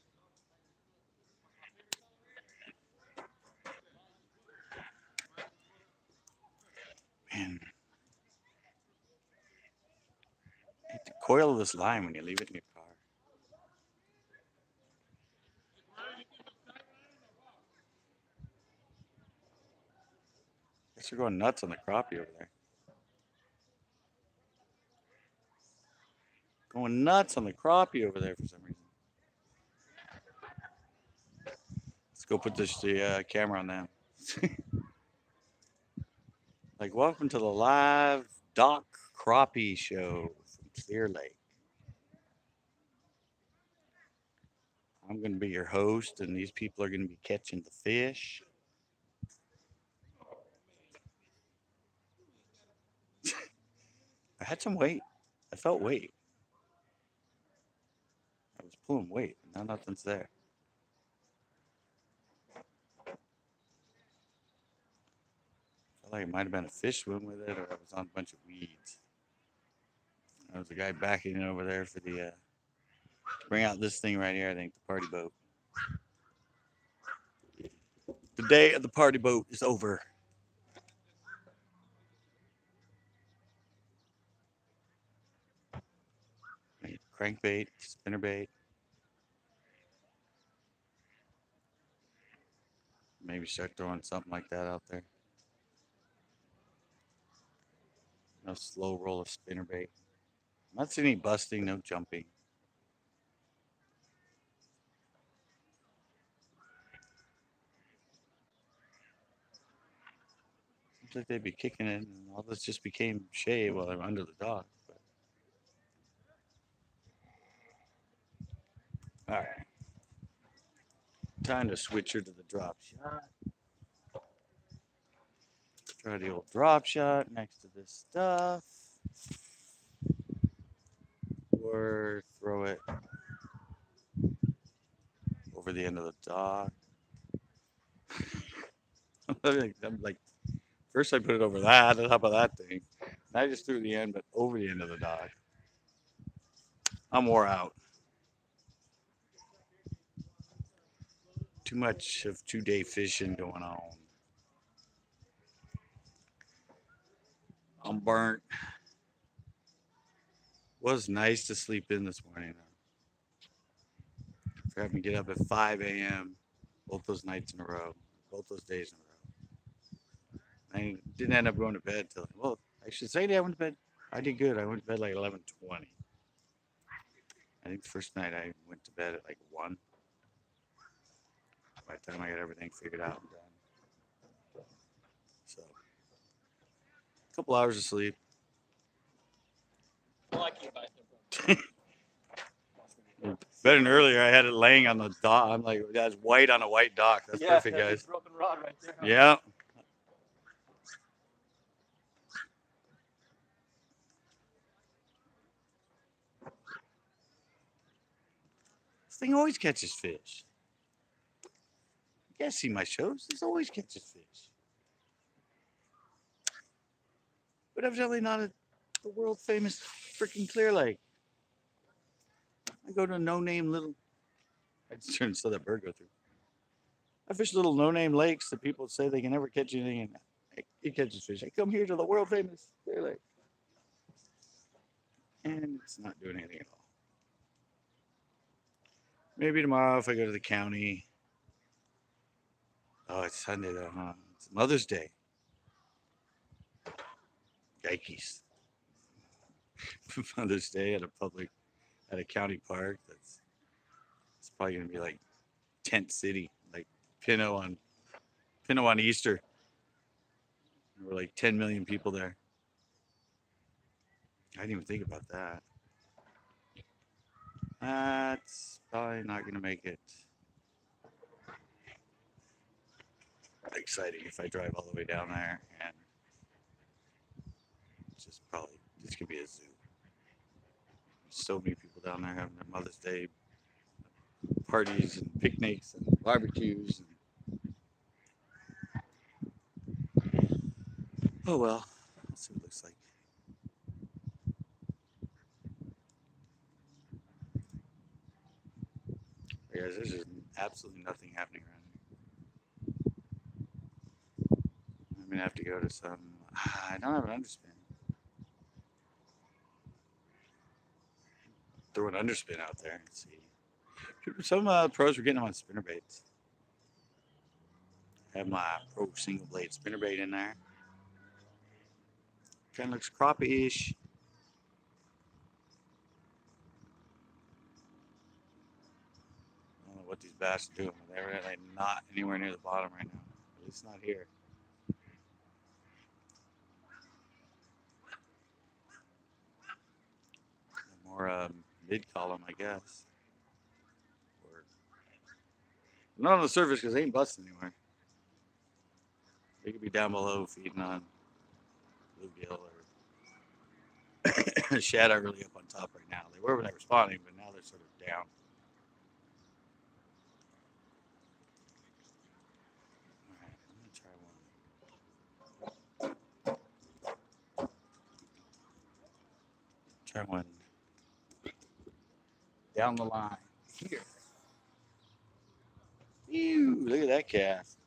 Man. Hit the coil of this line when you leave it in your car. Guess they're going nuts on the crappie over there. Going nuts on the crappie over there for some reason. Let's go put the camera on them. Like, welcome to the live Doc Crappie show from Clear Lake. I'm going to be your host, and these people are going to be catching the fish. I had some weight. I felt weight. I was pulling weight. Now nothing's there. I felt like it might have been a fish swim with it, or I was on a bunch of weeds. There was a guy backing it over there for the to bring out this thing right here. I think the party boat. The day of the party boat is over. Crankbait, spinnerbait. Maybe start throwing something like that out there. No slow roll of spinnerbait. Not seeing any busting, no jumping. Seems like they'd be kicking it, and all this just became shade while they're under the dock. But... all right. Time to switch her to the drop shot. Try the old drop shot next to this stuff. Or throw it over the end of the dock. I'm like, first I put it over that, on top of that thing. And I just threw the end, but over the end of the dock. I'm wore out. Too much of 2-day fishing going on. I'm burnt. Was nice to sleep in this morning though. For having to get up at 5 a.m. both those nights in a row, both those days in a row. I didn't end up going to bed till, well, I should say that I went to bed. I did good. I went to bed like 11:20. I think the first night I went to bed at like 1. By the time I got everything figured out and done. So, a couple hours of sleep. Better than earlier, I had it laying on the dock. I'm like, that's white on a white dock. That's perfect, guys. Broken rod right there. Yeah. This thing always catches fish. You guys see my shows? This always catches fish. But evidently not at the world famous freaking Clear Lake. I go to no-name little. I just turned so that bird go through. I fish little no-name lakes that people say they can never catch anything in. It catches fish. I come here to the world famous Clear Lake, and it's not doing anything at all. Maybe tomorrow if I go to the county. Oh, it's Sunday though, huh? It's Mother's Day. Yikes. Mother's Day at a county park. It's probably gonna be like Tent City, like Pinot on Easter. There were like 10 million people there. I didn't even think about that. That's probably not gonna make it. exciting if I drive all the way down there, and it's just probably this could be a zoo. So many people down there having their Mother's Day parties and picnics and barbecues. Oh well, let's see what it looks like. Hey guys, there's just absolutely nothing happening around here. I'm gonna have to go to some. I don't have an underspin. Throw an underspin out there and see. Some pros were getting them on spinner baits. I have my pro single blade spinner bait in there. Kind of looks crappie-ish. I don't know what these bass are doing, but they're really not anywhere near the bottom right now. At least not here. More mid-column, I guess. Or not on the surface because they ain't busting anywhere. They could be down below feeding on bluegill or shad are really up on top right now. They were when they were spawning, but now they're sort of down. Alright, I'm gonna try one. Try one down the line here. Ew, look at that cast.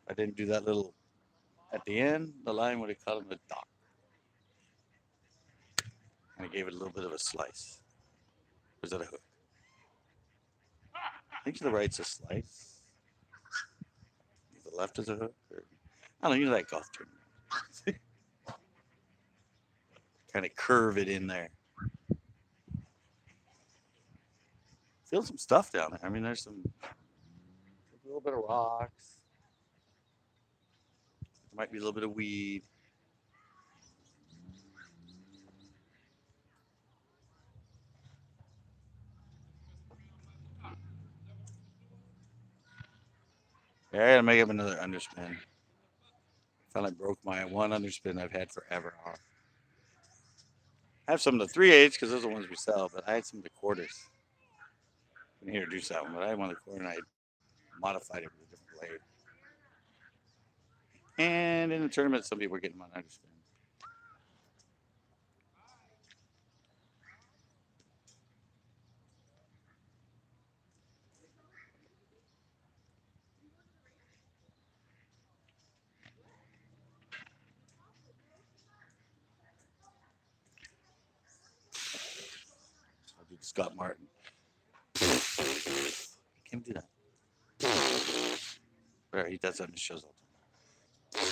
If I didn't do that little at the end, the line would have caught him the dock. And I gave it a little bit of a slice. Was that a hook? I think to the right's a slice. The left is a hook. Or, I don't know, you know that golf tournament. Kind of curve it in there. Feel some stuff down there. I mean, there's a little bit of rocks. There might be a little bit of weed. Yeah, I gotta make up another underspin. Finally broke my one underspin I've had forever off. I have some of the 3/8 because those are the ones we sell, but I had some of the quarters. I didn't introduce that one, but I had one of the quarter and I modified it with a different blade. And in the tournament, some people were getting them on underspin. I'll do Scott Martin. Can't do that. Where he does that in his shows all the time.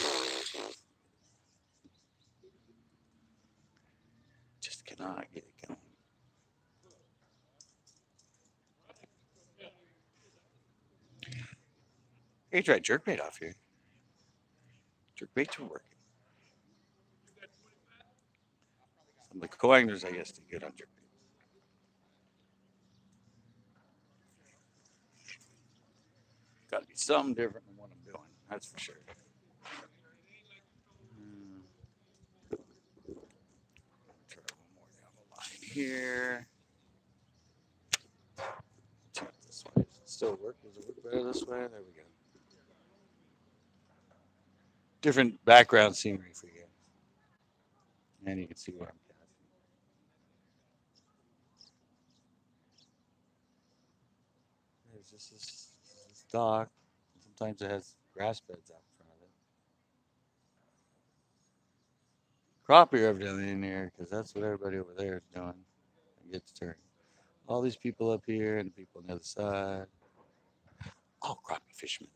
Just cannot get it going. Hey, try jerkbait off here. Jerkbaits are working. Some of the co-anglers, I guess, do good on jerkbait. Got to be something different than what I'm doing. That's for sure. Try one more down the line here. Turn it this way. Does it still work? Does it work better this way? There we go. Different background scenery for you. And you can see where I'm casting. There's just this dock. Sometimes it has grass beds out in front of it. Crappie are evidently in here because that's what everybody over there is doing. It gets turned. All these people up here and the people on the other side. Oh, crappie fishermen.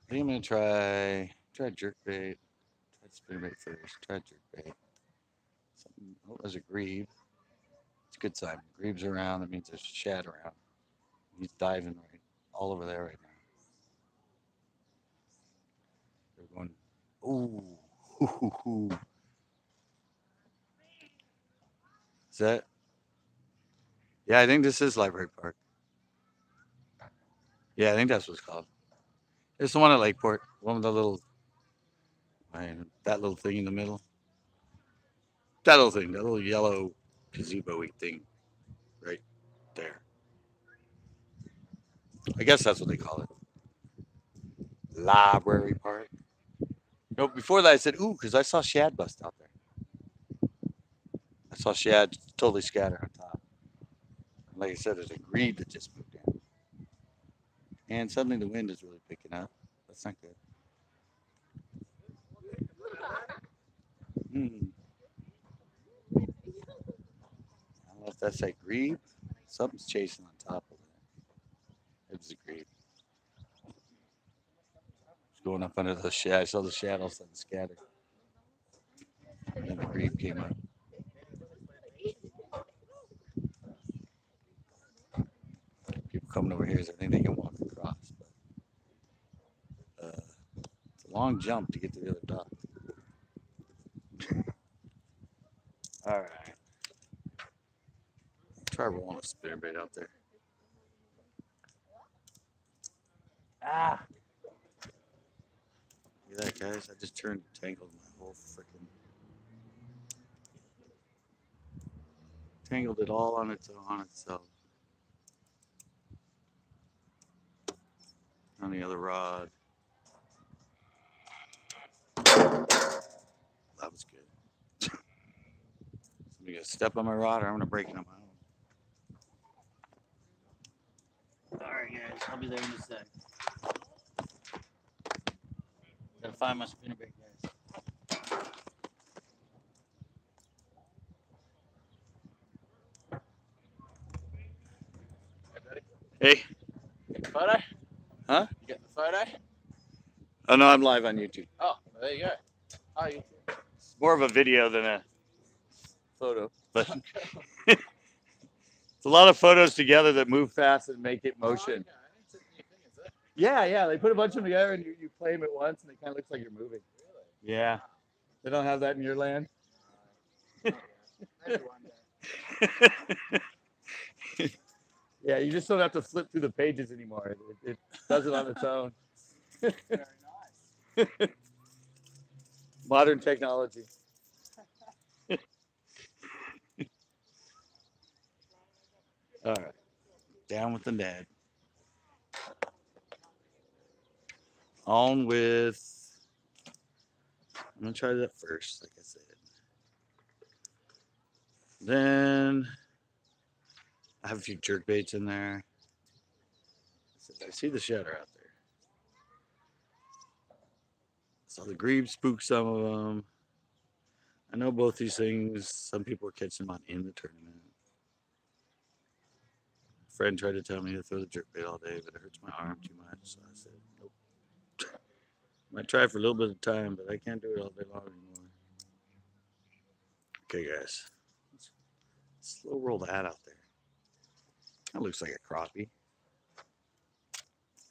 I think I'm gonna try jerkbait. Try spinnerbait first. Try jerkbait. Oh, there's a grebe. It's a good sign. Grebe's around. That means there's shad around. He's diving right all over there right now. They're going. Ooh. Is that? Yeah, I think this is Library Park. Yeah, I think that's what it's called. It's the one at Lakeport. One with the little, that little thing in the middle. That little thing, that little yellow gazebo-y thing, right there. I guess that's what they call it. Library Park. No, before that I said, ooh, because I saw shad bust out there. I saw shad totally scattered on top. Like I said, there's a grebe that just moved in. And suddenly the wind is really picking up. That's not good. Hmm. I don't know if that's that grebe. Something's chasing on top of it. It was a grebe. It's going up under the shad. I saw the shadows and scattered. And then the grebe came up. People coming over here, so I think they can walk across. But it's a long jump to get to the other dock. All right. Try rolling a spinnerbait out there. Ah! Look at that, guys. I just turned tangled my whole freaking. Tangled it all on itself. On the other rod. That was good. Somebody gonna step on my rod or I'm gonna break it on my own. Alright guys, I'll be there in a sec. Gotta find my spinnerbait, guys. Hey. Get the photo? Huh? You get the photo? Oh no, I'm live on YouTube. Oh, there you go. Oh, you. It's more of a video than a photo. But it's a lot of photos together that move fast and make it motion. Oh, okay. It's a new thing, is it? Yeah. They put a bunch of them together and you play them at once and it kind of looks like you're moving. Really? Yeah. They don't have that in your land? Maybe one day. Yeah, you just don't have to flip through the pages anymore. It does it on its own. Very nice. Modern technology. All right. Down with the Ned. On with. I'm going to try that first, like I said. Then I have a few jerk baits in there. I see the shatter out there. Saw the grebe spook some of them. I know both these things, some people are catching them on in the tournament. A friend tried to tell me to throw the jerk bait all day, but it hurts my arm too much. So I said, nope. Might try for a little bit of time, but I can't do it all day long anymore. Okay, guys. Let's slow roll that out there. That looks like a crappie.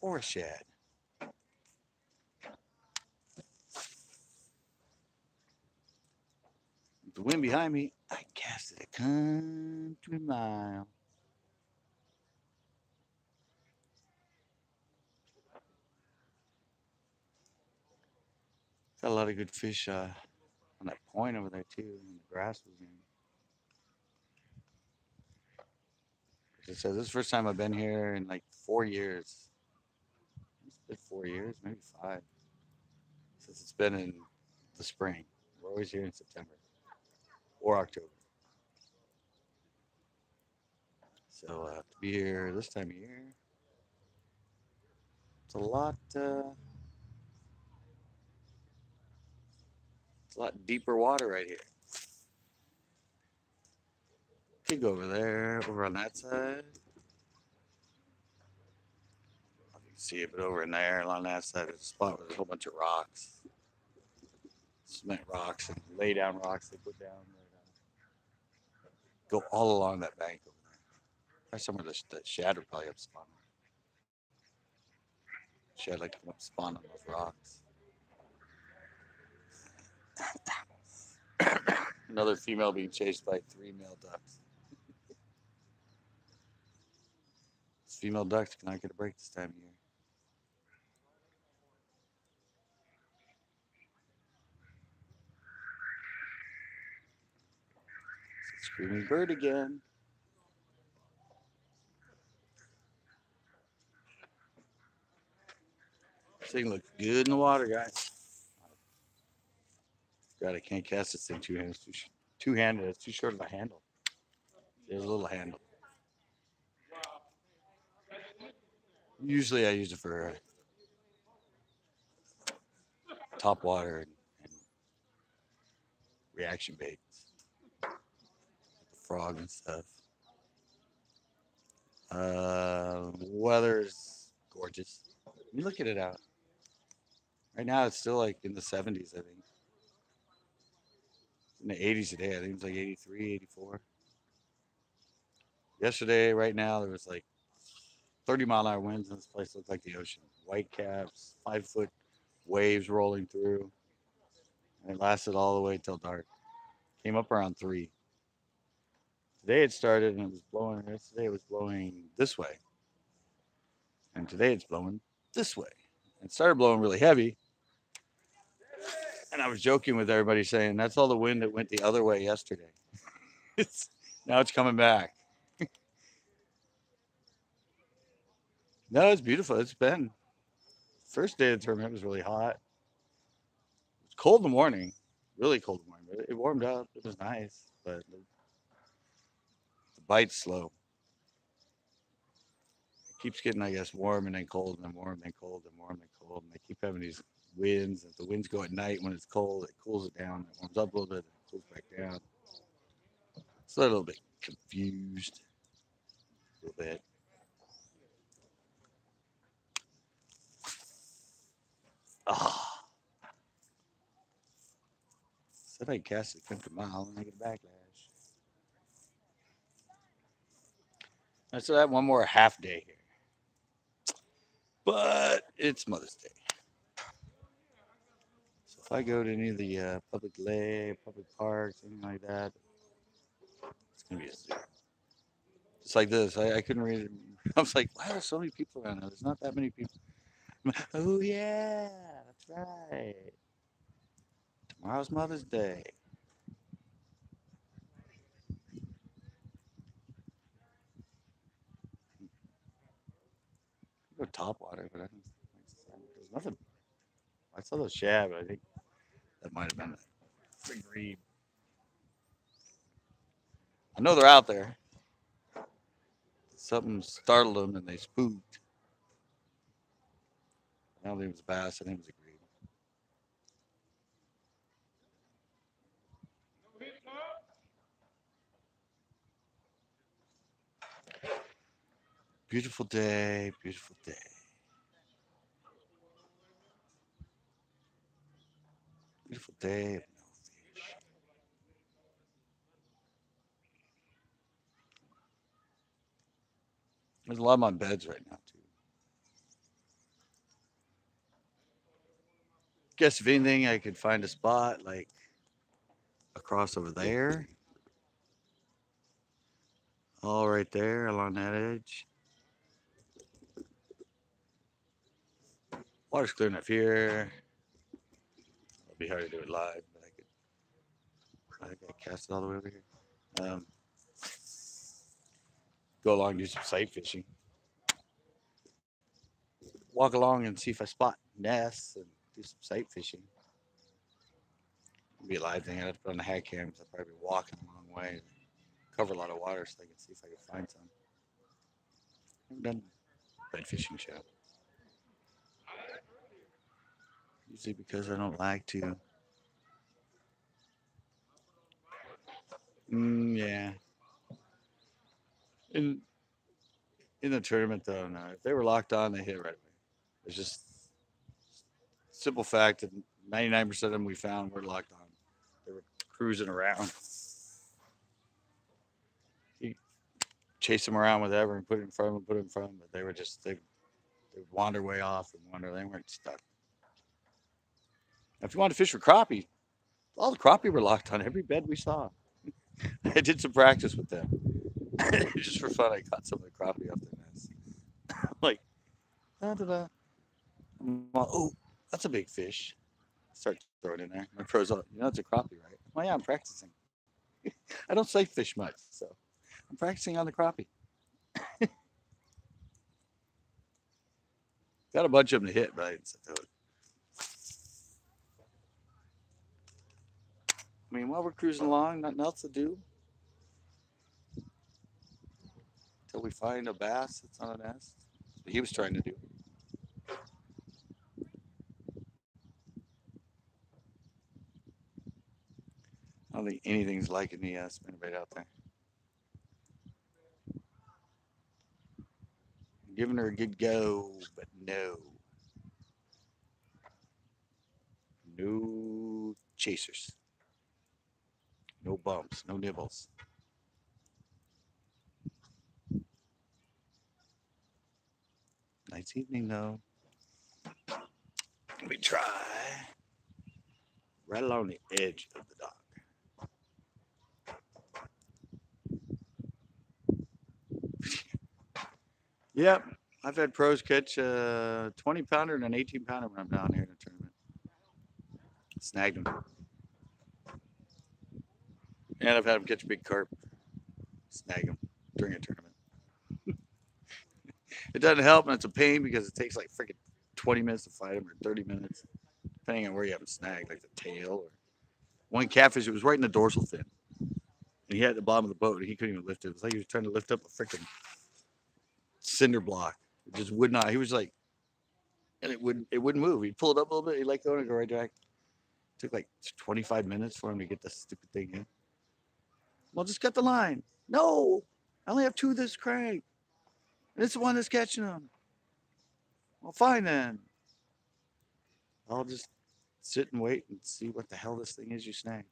Or a shad. With the wind behind me, I casted a country mile. Got a lot of good fish on that point over there too, and the grass was in. As I said, this is the first time I've been here in like 4 years. It's been 4 years, maybe 5, since it's been in the spring. We're always here in September or October. So to be here this time of year, it's a lot. It's a lot deeper water right here. Could go over there, over on that side. You can see it, but over in there, along that side, there's a spot with a whole bunch of rocks, cement rocks, and lay down rocks they put down. Go all along that bank over there. There's somewhere the shad would probably up spawn. Shad like to come up spawn on those rocks. Another female being chased by 3 male ducks. female ducks cannot get a break this time of year. It's a screaming bird again. This thing looks good in the water, guys. God, I can't cast this thing two-handed. It's two-handed. It's too short of a handle. There's a little handle. Usually I use it for top water and reaction baits, like the frog and stuff. Weather's gorgeous. You look at it out. Right now it's still like in the 70s, I think. In the 80s today, I think it's like 83, 84. Yesterday, right now, there was like 30-mile-an-hour winds, and this place looked like the ocean. White caps, 5-foot waves rolling through. And it lasted all the way till dark. Came up around 3. Today it started and it was blowing. Yesterday it was blowing this way. And today it's blowing this way. It started blowing really heavy. And I was joking with everybody saying, that's all the wind that went the other way yesterday. Now it's coming back. No, it's beautiful. It's been. First day of the tournament was really hot. It was cold in the morning. Really cold in the morning. But it warmed up. It was nice. But the bite's slow. It keeps getting, I guess, warm and then cold and then warm and then cold and warm and cold. And they keep having these winds. If the winds go at night when it's cold, it cools it down. It warms up a little bit. It cools back down. It's a little bit confused. A little bit. Ah. Said I'd cast it 50 miles and I get a backlash. I still have one more half day here. But it's Mother's Day. So if I go to any of the public parks, anything like that, it's going to be a zoo. Just like this. I couldn't read it. I was like, why are there so many people around now? There's not that many people. Oh, yeah, that's right. Tomorrow's Mother's Day. Go top water, but I didn't. There's nothing. I saw those shad, but I think that might have been a big reed. I know they're out there. Something startled them and they spooked. I don't think it was a bass. I think it was a grebe. Beautiful day, beautiful day. Beautiful day of no fish. There's a lot of them on beds right now, too. Guess if anything, I could find a spot like across over there. All right there along that edge. Water's clear enough here. It'll be hard to do it live, but I think I cast it all the way over here. Go along and do some sight fishing. Walk along and see if I spot nests and do some sight fishing. It'll be a live thing. I'd have to put on the hat cam because I'll probably be walking a long way. Cover a lot of water so I can see if I can find some. I haven't done bed fishing show. Usually because I don't like to. Yeah. In the tournament though, no. If they were locked on, they hit right away. It's just simple fact that 99% of them we found were locked on. They were cruising around. You chase them around with ever and put it in front of them, put it in front of them, but they were just they would wander way off and wander. They weren't stuck. If you wanted to fish for crappie, all the crappie were locked on every bed we saw. I did some practice with them. Just for fun, I caught some of the crappie off their nest. Da-da-da. Oh, that's a big fish. Start throwing in there. My pros, it's a crappie, right? Well, yeah, I'm practicing. I don't say fish much, so I'm practicing on the crappie. Got a bunch of them to hit, but I didn't set the hook. I mean, while we're cruising along, nothing else to do until we find a bass that's on a nest. That's what he was trying to do. I don't think anything's liking the spinnerbait out there. Giving her a good go, but no. No chasers. No bumps, no nibbles. Nice evening though. We try. Right along the edge of the dock. Yep. I've had pros catch a 20 pounder and an 18 pounder when I'm down here in a tournament. Snagged them. And I've had them catch big carp. Snag them during a tournament. It doesn't help, and it's a pain because it takes like freaking 20 minutes to fight them or 30 minutes, depending on where you have them snagged, like the tail. Or one catfish, it was right in the dorsal fin. And he had the bottom of the boat, and he couldn't even lift it. It was like he was trying to lift up a freaking cinder block. It just would not. He was like, and it wouldn't move. He'd pull it up a little bit, he'd let go, and go right back. It took like 25 minutes for him to get the stupid thing in. Well, just cut the line. No, I only have two of this crank. And it's the one that's catching them. Well, fine then. I'll just sit and wait and see what the hell this thing is you snagged.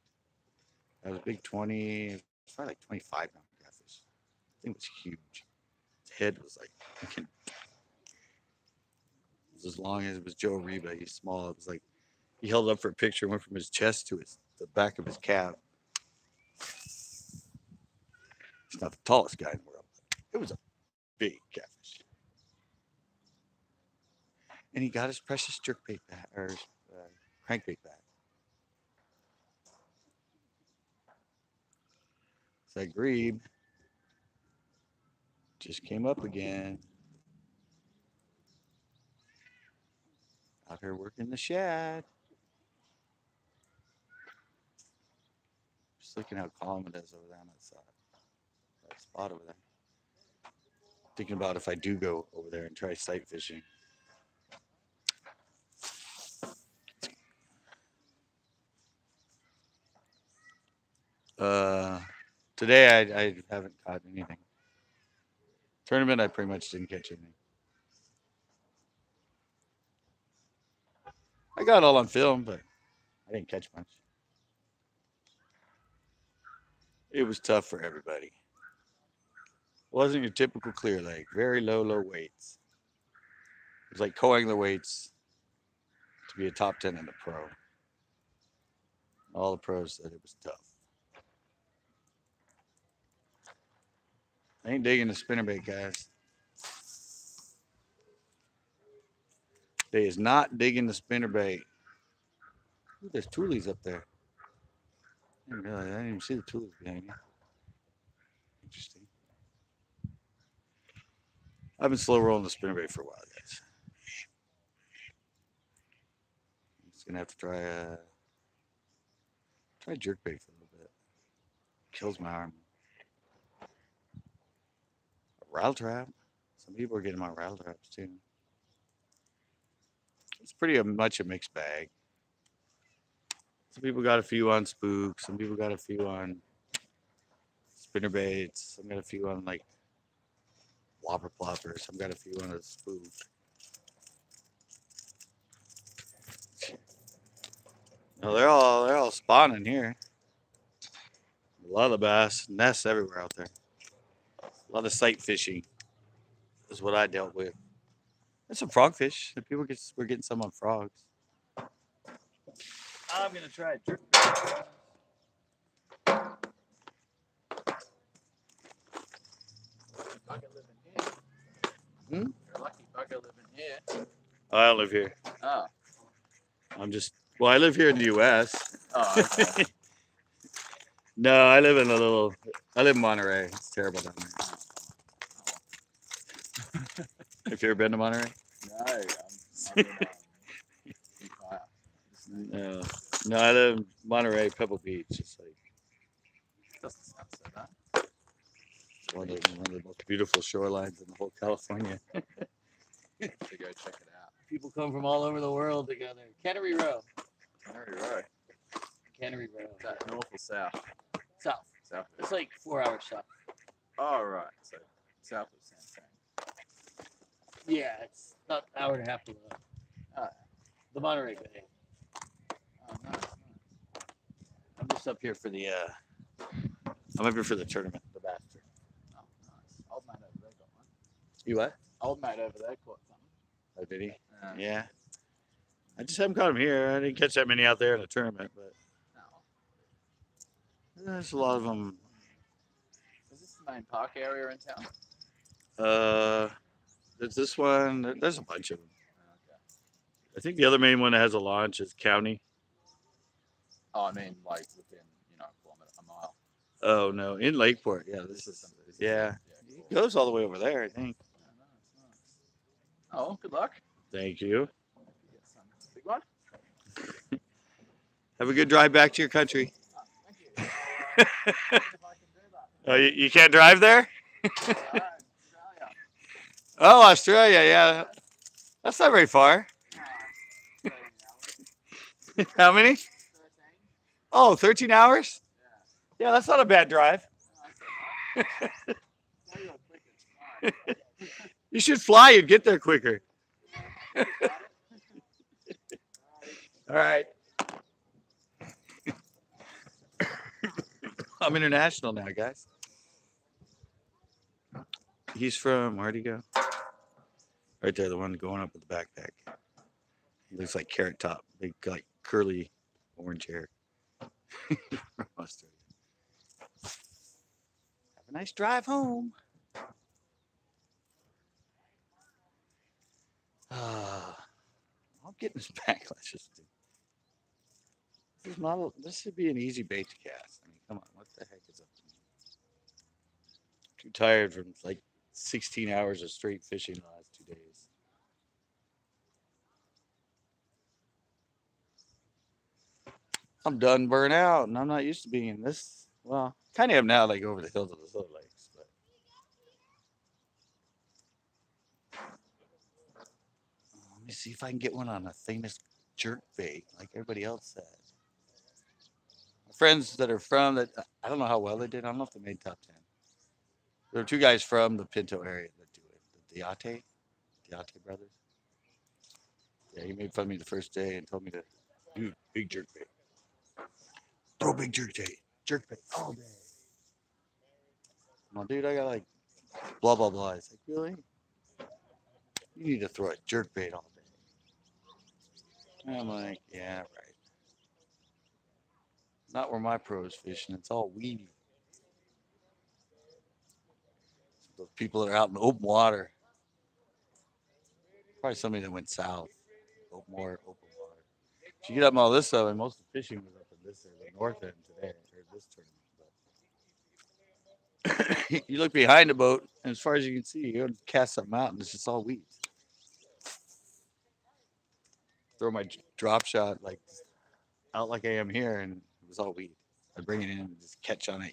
That was a big 20, it was probably like 25 pound catfish. The thing was huge. Its head was like, it was as long as it was Joe Reba. He's small. It was like, he held it up for a picture, went from his chest to the back of his calf. He's not the tallest guy in the world. It was a big catfish. And he got his precious jerkbait back, or crankbait back. So that grebe just came up again. Out here working the shad. Just looking how calm it is over there on that side. That spot over there. Thinking about if I do go over there and try sight fishing. Today I haven't caught anything. Tournament I pretty much didn't catch anything. I got all on film, but I didn't catch much. It was tough for everybody. Wasn't your typical clear leg. Very low weights. It was like co-angler weights to be a top 10 in the pro. All the pros said it was tough. I ain't digging the spinnerbait, guys. They is not digging the spinnerbait. Ooh, there's toolies up there. I didn't realize. I didn't even see the toolies behind you. Interesting. I've been slow rolling the spinnerbait for a while, guys. I'm just gonna have to try jerkbait for a little bit. Kills my arm. A rattle trap. Some people are getting my rattle traps too. It's pretty much a mixed bag. Some people got a few on spooks. Some people got a few on spinnerbaits. Some got a few on like whopper ploppers. Some got a few on a spook. No, they're all spawning here. A lot of bass, nests everywhere out there. A lot of sight fishing is what I dealt with. There's some frogfish. We're getting some on frogs. I'm gonna try a jerkbait. Bucket living here. Hmm? You're lucky bucket Fucker living here. I don't live here. Oh. Well, I live here in the U.S. Oh, okay. No, I live in Monterey. It's terrible down there. Have you ever been to Monterey? No, I'm in Empire. No. No, I live in Monterey, Pebble Beach. It's like Doesn't sound so bad. one of the most beautiful shorelines in the whole California. To go check it out. People come from all over the world to go there. Cannery Row. Cannery Row. Cannery Row. Is that north or south? South. South. It's like 4 hours south. Oh, right. So south of San Fran. Yeah, it's not an hour and a half below. The Monterey Bay. Oh, nice. I'm just up here for the I'm up here for the tournament, the bass tournament. Oh, nice. Old mate over there got one. You what? Old mate over there caught something. Oh, did he? Yeah. Yeah. I just haven't caught him here. I didn't catch that many out there in the tournament, but No. there's a lot of them. Is this the main park area in town? There's this one. There's a bunch of them. Okay. I think the other main one that has a launch is County. Oh, I mean, like within, a mile. Oh no, in Lakeport. Yeah, this is. Yeah, cool. it goes all the way over there. I think. Oh, nice. Oh, good luck. Thank you. Get some big one. Have a good drive back to your country. Oh, thank you. If I can do that. Oh, you can't drive there? Australia. Oh, Australia. Yeah, that's not very far. 13 hours. How many? 13. Oh, 13 hours? Yeah. Yeah, that's not a bad drive. No, that's all right. Tell you what, quick, it's fine. You should fly. You'd get there quicker. All right. I'm international now, guys. He's from, where'd he go? Right there, the one going up with the backpack. He looks like Carrot Top. Big, like, curly orange hair. From Australia. Have a nice drive home. I'm getting this backlash. This should be an easy bait to cast. I mean, come on, what the heck is up to me? Too tired from like 16 hours of straight fishing the last 2 days. I'm done burnt out, and I'm not used to being in this. Well, kind of am now, like over the hills of the Silver Lakes. But let me see if I can get one on a famous jerk bait, like everybody else said. Friends that are from that, I don't know how well they did. I don't know if they made top 10. There are 2 guys from the Pinto area that do it. The Diate brothers. Yeah, he made fun of me the first day and told me to do big jerk bait. Throw big jerk bait all day. Well, dude, I got like blah blah blah. It's like, really? You need to throw a jerk bait all day. And I'm like, yeah, right. Not where my pros fishing. It's all weedy. Those people that are out in the open water. Probably somebody that went south. More open water. If you get up all this stuff, and most of the fishing was up in this area, the north end today, or this tournament. But you look behind the boat, and as far as you can see, you go to cast something out, and it's just all weeds. Throw my drop shot like out like I am here, and it was all weed. I bring it in, and just catch on. I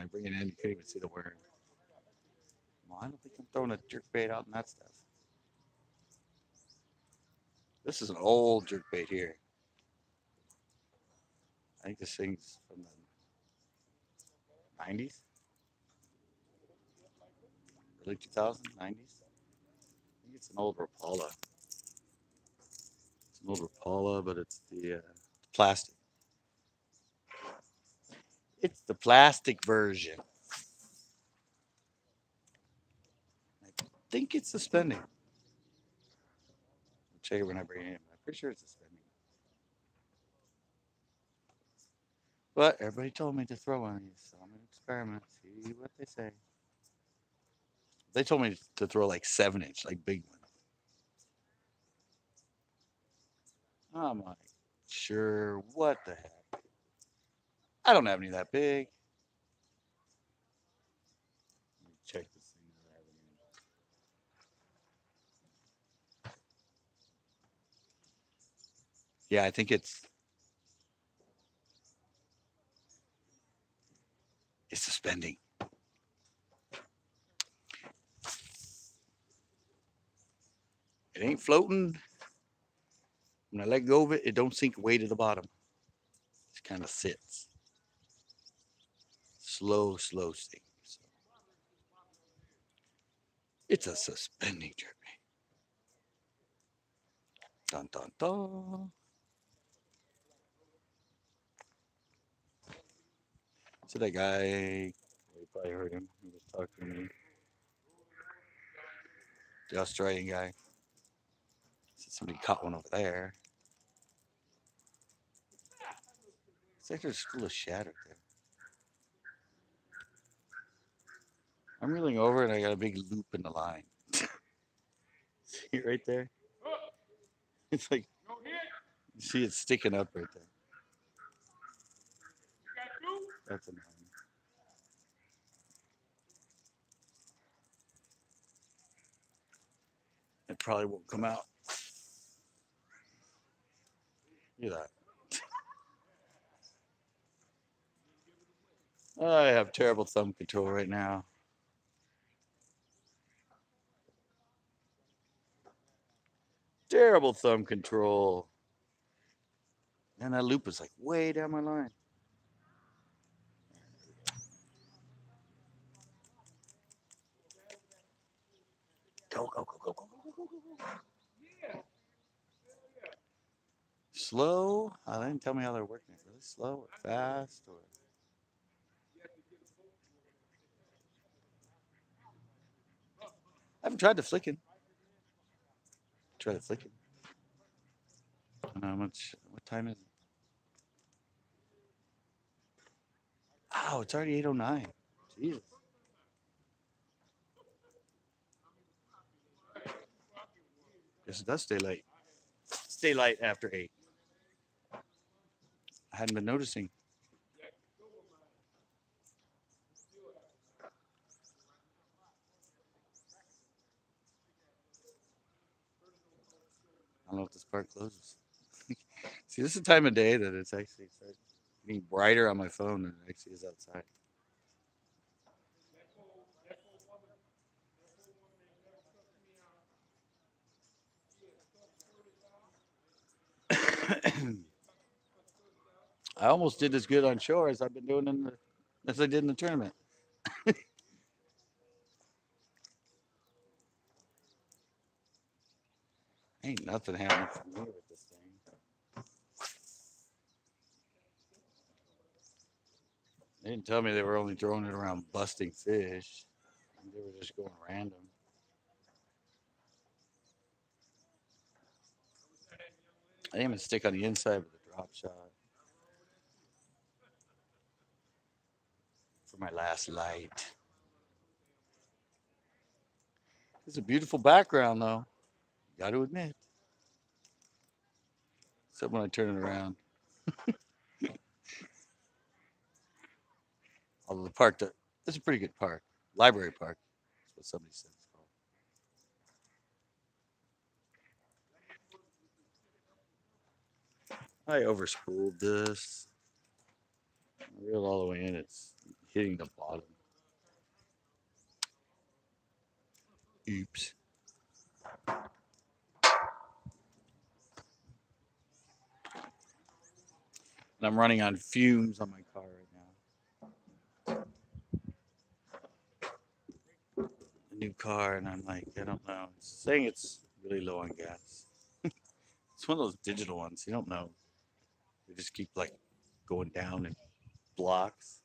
bring it in, you couldn't even see the worm. Well, I don't think I'm throwing a jerk bait out and that stuff. This is an old jerk bait here. I think this thing's from the 90s, early 2000s, 90s. I think it's an old Rapala. It's an old Rapala, but it's the plastic. It's the plastic version. I think it's suspending. I'll check it when I bring it in. I'm pretty sure it's suspending. But everybody told me to throw one of these, so I'm gonna experiment, see what they say. They told me to throw like 7-inch, like big ones. I'm like, sure, what the heck? I don't have any that big. Let me check this thing that I have in here. Yeah, I think it's suspending. It ain't floating. When I let go of it, it don't sink way to the bottom. It kind of sits. Slow, slow sink. So it's a suspending jerky. Dun dun dun. So that guy, you probably heard him. He was talking to me. The Australian guy. Said somebody caught one over there. It's like there's still a shadow there. I'm reeling over and I got a big loop in the line. See it right there? It's like, you see it sticking up right there. That's annoying. It probably won't come out. Look at that. I have terrible thumb control right now. Terrible thumb control. And that loop is like way down my line. Go, go, go, go, go, go, go, go, go. Slow? They didn't tell me how they're working it. Really slow or fast or. I haven't tried the flicking. Try the flicking. I don't know how much. What time is it? Oh, it's already 8:09. Jesus. Guess it does stay late. Stay light after 8. I hadn't been noticing. I don't know if this part closes. See, this is the time of day that it's actually starts getting brighter on my phone than it actually is outside. I almost did as good on shore as I've been doing as I did in the tournament. Ain't nothing happening for me with this thing. They didn't tell me they were only throwing it around busting fish. They were just going random. I didn't even stick on the inside with a drop shot for my last light. It's a beautiful background, though. Got to admit. Except when I turn it around. Although the park, it's a pretty good park. Library Park. That's what somebody said it's called. I overspooled this. I reeled all the way in. It's hitting the bottom. Oops. And I'm running on fumes on my car right now. A new car, and I'm like, I don't know. It's saying it's really low on gas. It's one of those digital ones. You don't know. They just keep like going down in blocks.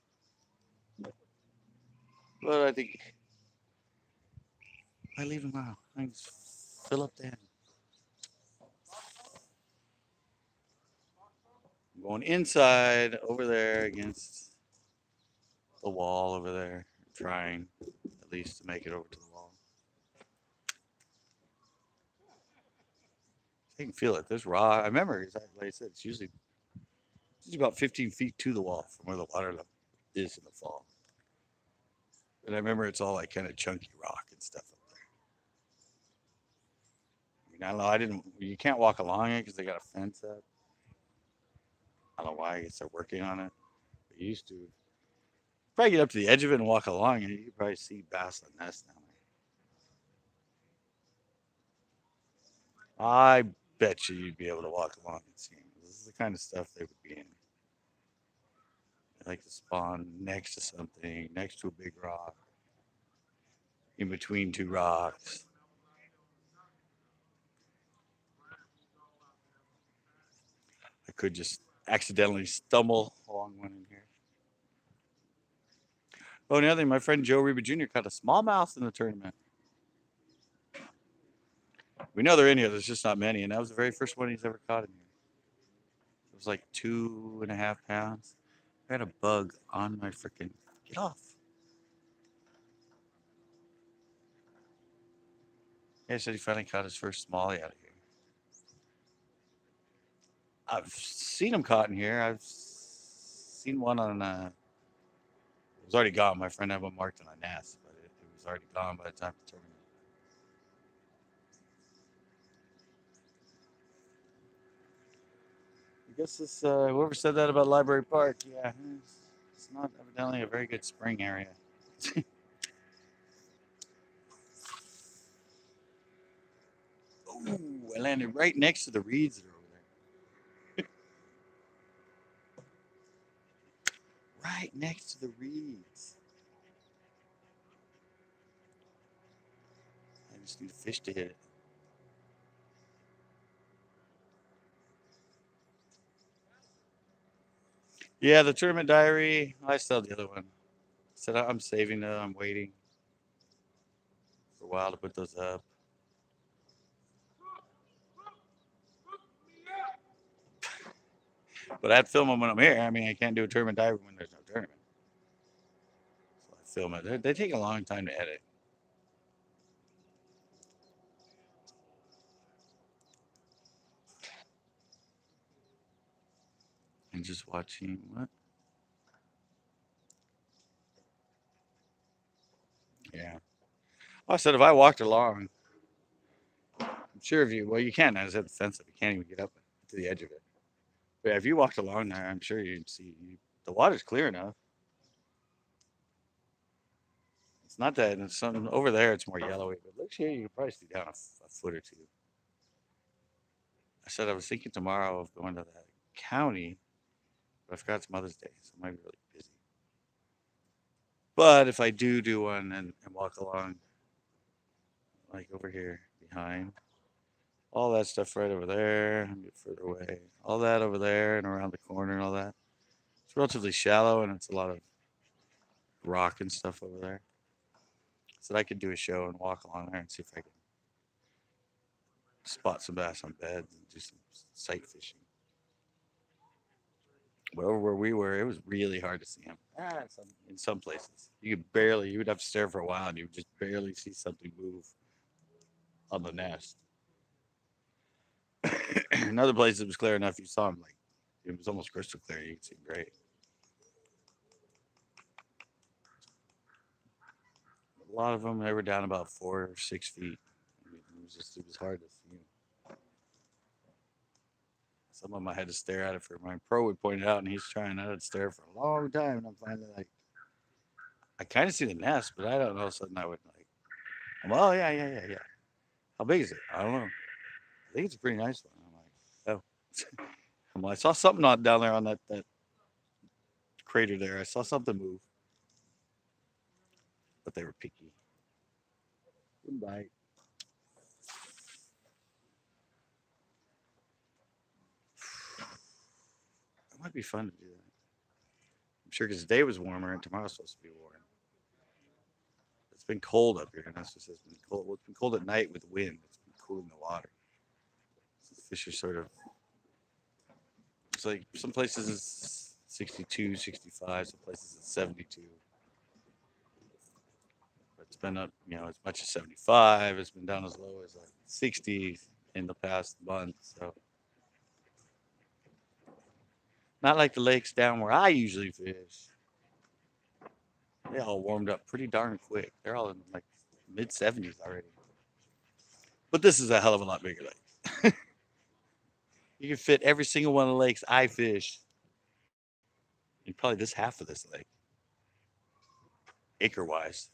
But I think I leave them out. I just fill up the end. I'm going inside over there against the wall over there, trying at least to make it over to the wall. You can feel it. There's raw. I remember, like I said, it's usually about 15 feet to the wall from where the water level is in the fall. And I remember it's all like kind of chunky rock and stuff up there. I mean, I don't know. I didn't. You can't walk along it because they got a fence up. I don't know why. I guess they're working on it. They used to. Probably get up to the edge of it and walk along, and you could probably see bass on nest down there. I bet you'd be able to walk along and see them. This is the kind of stuff they would be in. They like to spawn next to something, next to a big rock, in between two rocks. I could just accidentally stumble along one in here. Oh, another thing, my friend Joe Reba Jr. caught a smallmouth in the tournament. We know they're in here, there's just not many, and that was the very first one he's ever caught in here. It was like 2.5 pounds. I had a bug on my freaking. Get off. Yeah, he said he finally caught his first smallie out of here. I've seen him caught in here. I've seen one on. It was already gone. My friend had one marked on a nest, but it was already gone by the time the tournament. I guess this whoever said that about Library Park, yeah, it's not evidently a very good spring area. Oh, I landed right next to the reeds that are over there. Right next to the reeds. I just need a fish to hit it. Yeah, the tournament diary. I still have the other one. Said I'm saving them. I'm waiting for a while to put those up. But I'd film them when I'm here. I mean, I can't do a tournament diary when there's no tournament. So I film it. They take a long time to edit. And just watching what? Yeah. Well, I said if I walked along, I'm sure if you, well, you can't. I just have the fence up. You can't even get up to the edge of it. But yeah, if you walked along there, I'm sure you'd see the water's clear enough. It's not that it's some over there. It's more yellowy, but look here, you can probably see down a foot or two. I said I was thinking tomorrow of going to that county, but I forgot it's Mother's Day, so I might be really busy. But if I do one and walk along, like over here behind, all that stuff right over there, a bit further away, all that over there and around the corner and all that. It's relatively shallow and it's a lot of rock and stuff over there. So I could do a show and walk along there and see if I can spot some bass on beds and do some sight fishing. But over where we were, it was really hard to see them. In some places, you would have to stare for a while and you would just barely see something move on the nest. In other places, it was clear enough. You saw them like it was almost crystal clear. You could see them great. A lot of them, they were down about 4 or 6 feet. I mean, it was hard to see them. Some of them I had to stare at it for. My pro would point it out, and he's trying. I had to stare for a long time, and I'm finally like, I kind of see the nest, but I don't know. Something I would like. Oh yeah. How big is it? I don't know. I think it's a pretty nice one. I'm like, oh. I saw something down there on that crater there. I saw something move, but they were picky. Wouldn't bite. It might be fun to do that. I'm sure because the day was warmer and tomorrow's supposed to be warm. It's been cold up here, and that's just it's been cold. Well, it's been cold at night with the wind. It's been cooling the water. So the fish are sort of. It's like some places it's 62, 65. Some places it's 72. But it's been up, as much as 75. It's been down as low as like 60. in the past month, so not like the lakes down where I usually fish. They all warmed up pretty darn quick. They're all in like mid 70s already. But this is a hell of a lot bigger lake. You can fit every single one of the lakes I fish in probably this half of this lake, acre wise.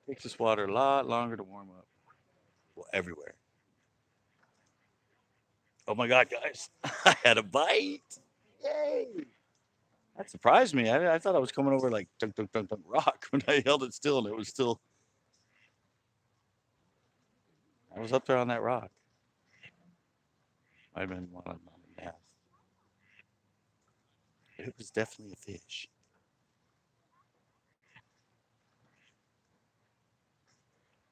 Takes this water a lot longer to warm up. Well, everywhere. Oh my God, guys. I had a bite. Yay. That surprised me. I thought I was coming over like dunk, dunk, dunk, dunk, rock when I held it still, and it was still. I was up there on that rock. Might have been one and a half. It was definitely a fish.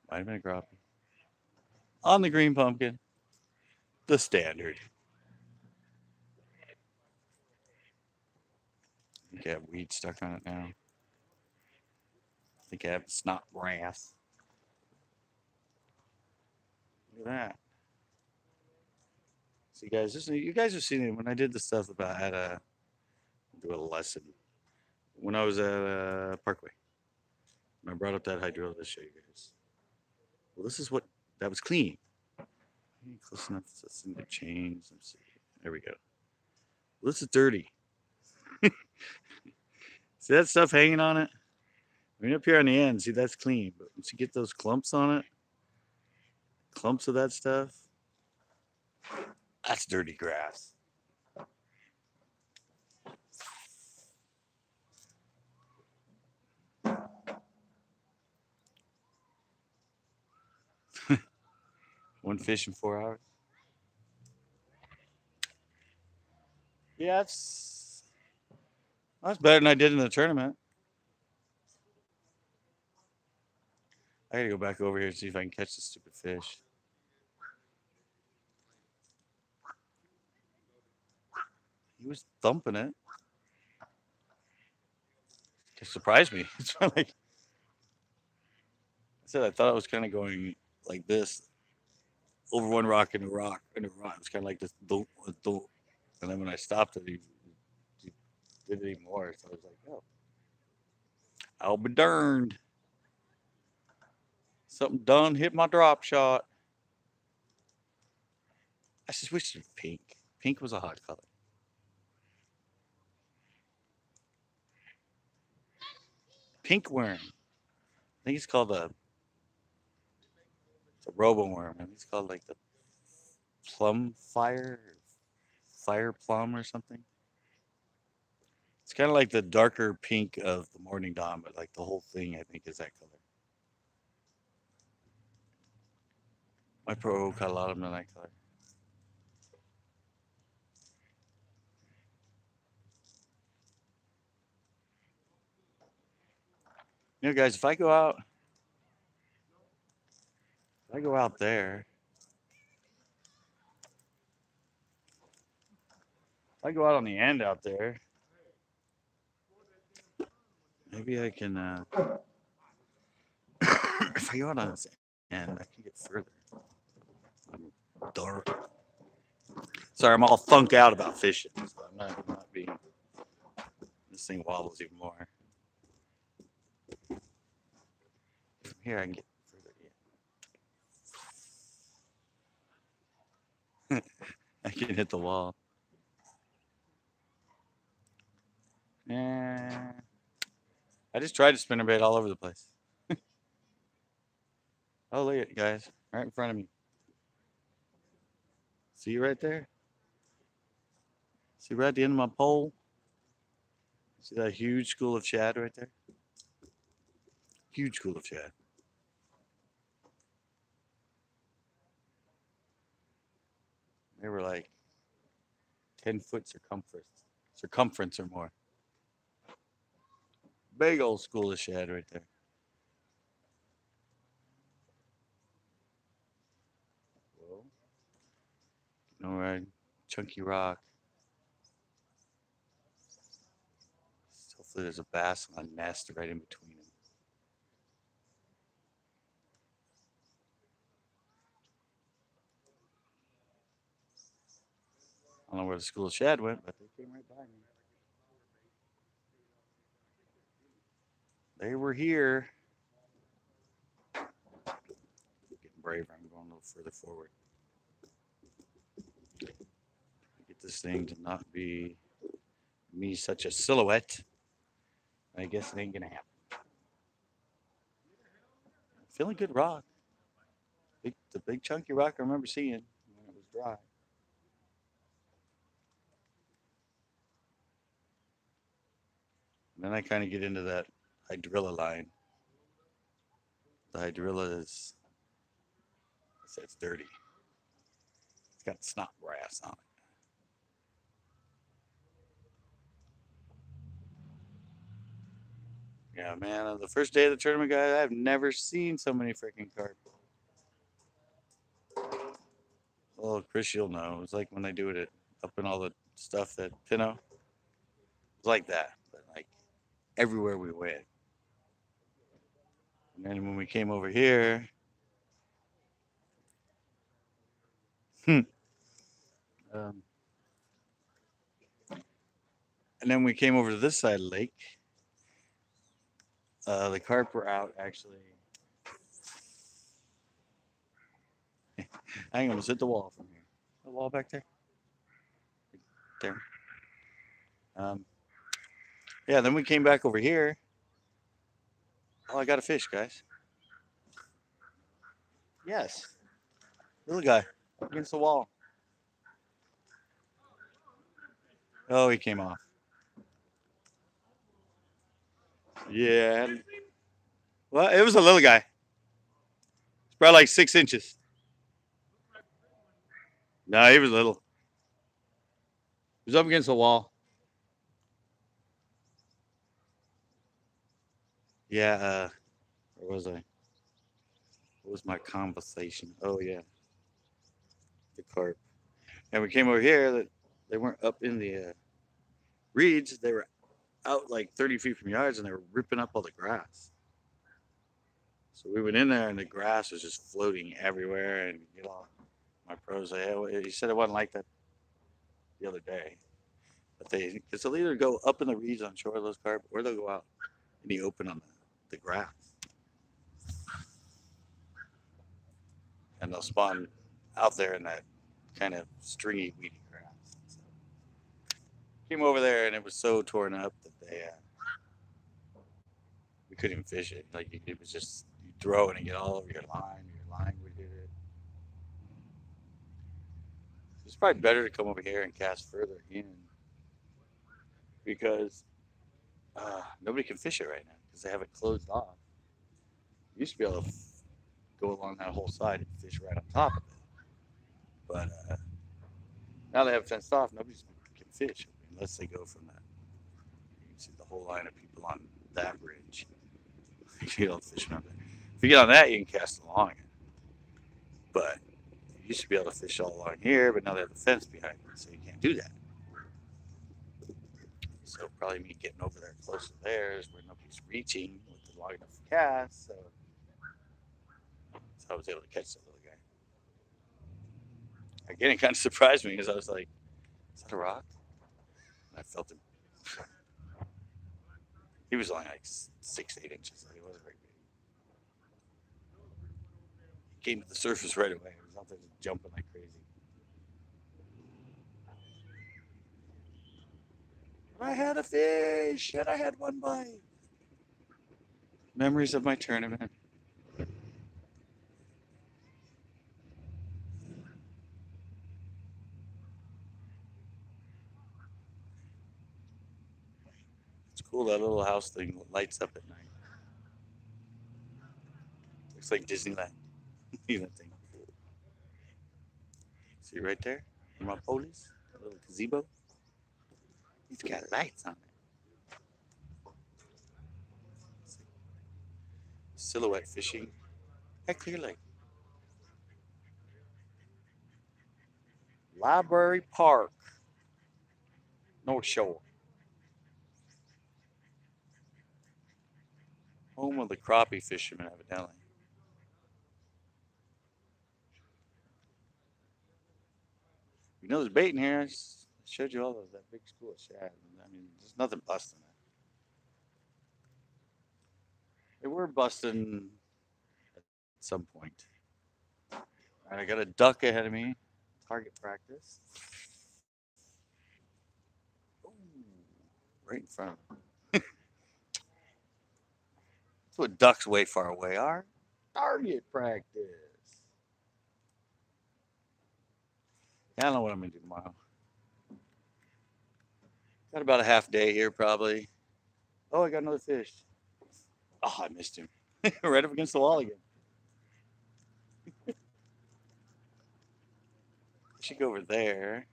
Might have been a crappie. On the green pumpkin. The standard. I think I have weed stuck on it now. I think I have snot grass. Look at that. See, guys, you guys have seen it when I did the stuff about how to do a lesson when I was at Parkway. And I brought up that hydro to show you guys. Well, this is what that was clean. Close enough to this thing to change. Let's see. There we go. Well, this is dirty. See that stuff hanging on it? I mean, up here on the end, see, that's clean. But once you get those clumps on it, clumps of that stuff, that's dirty grass. One fish in 4 hours. Yeah, that's better than I did in the tournament. I gotta go back over here and see if I can catch the stupid fish. He was thumping it. It surprised me. It's like I said, I thought it was kind of going like this, over one rock and a rock and a rock. It was kind of like this, don't, and then when I stopped it, he did it even more. So I was like, oh, I'll be darned. Something done hit my drop shot. I just wish it was pink. Pink was a hot color. Pink worm. I think it's called a robo worm. I think it's called like the plum fire plum or something. It's kind of like the darker pink of the morning dawn, but like the whole thing, I think, is that color. My pro caught a lot of them in that color. You know, guys, if I go out there, if I go out on the end out there, maybe I can, if I go out on this end, I can get further. Dark. Sorry, I'm all thunk out about fishing. So I'm not being, this thing wobbles even more. From here, I can get further. I can hit the wall. Yeah. I just tried to spinnerbait all over the place. Oh, look at it, guys. Right in front of me. See you right there? See right at the end of my pole? See that huge school of shad right there? Huge school of shad. They were like 10-foot circumference or more. Big old school of shad right there. Whoa. All right, chunky rock. Hopefully there's a bass on a nest right in between them. I don't know where the school shed went, but they came right by me. They were here. Getting braver. I'm going a little further forward. Get this thing to not be me such a silhouette. I guess it ain't gonna happen. Feeling good rock. The big chunky rock I remember seeing when it was dry. And then I kind of get into that hydrilla line. The hydrilla is, it's dirty. It's got snot grass on it. Yeah, man, on the first day of the tournament, guys, I've never seen so many freaking carp. Well, Chris, you'll know. It's like when they do it up in all the stuff at Pinot. It's like that, but like everywhere we went. And then when we came over here, and then we came over to this side of the lake. The carp were out actually. I almost hit the wall from here. The wall back there. There. Yeah, then we came back over here. Oh, I got a fish, guys. Yes. Little guy up against the wall. Oh, he came off. Yeah. Well, it was a little guy. It's probably like 6 inches. No, he was little. He was up against the wall. Yeah, where was I? What was my conversation? Oh, yeah. The carp. And we came over here that they weren't up in the reeds. They were out like 30 feet from yards and they were ripping up all the grass. So we went in there and the grass was just floating everywhere. And you know, my pros, he said it wasn't like that the other day. But because they'll either go up in the reeds on shore, those carp, or they'll go out in the open on the grass. And they'll spawn out there in that kind of stringy, weedy grass. So came over there and it was so torn up that we couldn't even fish it. Like it was just you throw it and get all over your line. Your line we did it. It's probably better to come over here and cast further in because nobody can fish it right now because they have it closed off. You used to be able to go along that whole side and fish right on top of it. But now they have fenced off, nobody can fish unless they go from that. You can see the whole line of people on that bridge. You don't fish on that. If you get on that, you can cast along it. But you used to be able to fish all along here, but now they have the fence behind it, so you can't do that. So probably me getting over there close to there is where nobody's reaching with the long enough cast. So I was able to catch that little guy. Again, it kind of surprised me because I was like, is that a rock? And I felt him. He was only like 6 to 8 inches, so he wasn't very big. He came to the surface right away. It was out there jumping like crazy. I had a fish and I had one bite. Memories of my tournament. It's cool that little house thing lights up at night. Looks like Disneyland. That thing. See right there? My police, a little gazebo. It's got lights on it. Silhouette fishing at Clear Lake. Library Park, North Shore. Home of the crappie fishermen, evidently. You know there's bait in here. It's showed you all of that big school of shad. I mean, there's nothing busting it. They were busting at some point. All right, I got a duck ahead of me. Target practice. Ooh, right in front of me. That's what ducks way far away are. Target practice. Yeah, I don't know what I'm gonna do tomorrow. Got about a half day here, probably. Oh, I got another fish. Oh, I missed him. Right up against the wall again. I should go over there.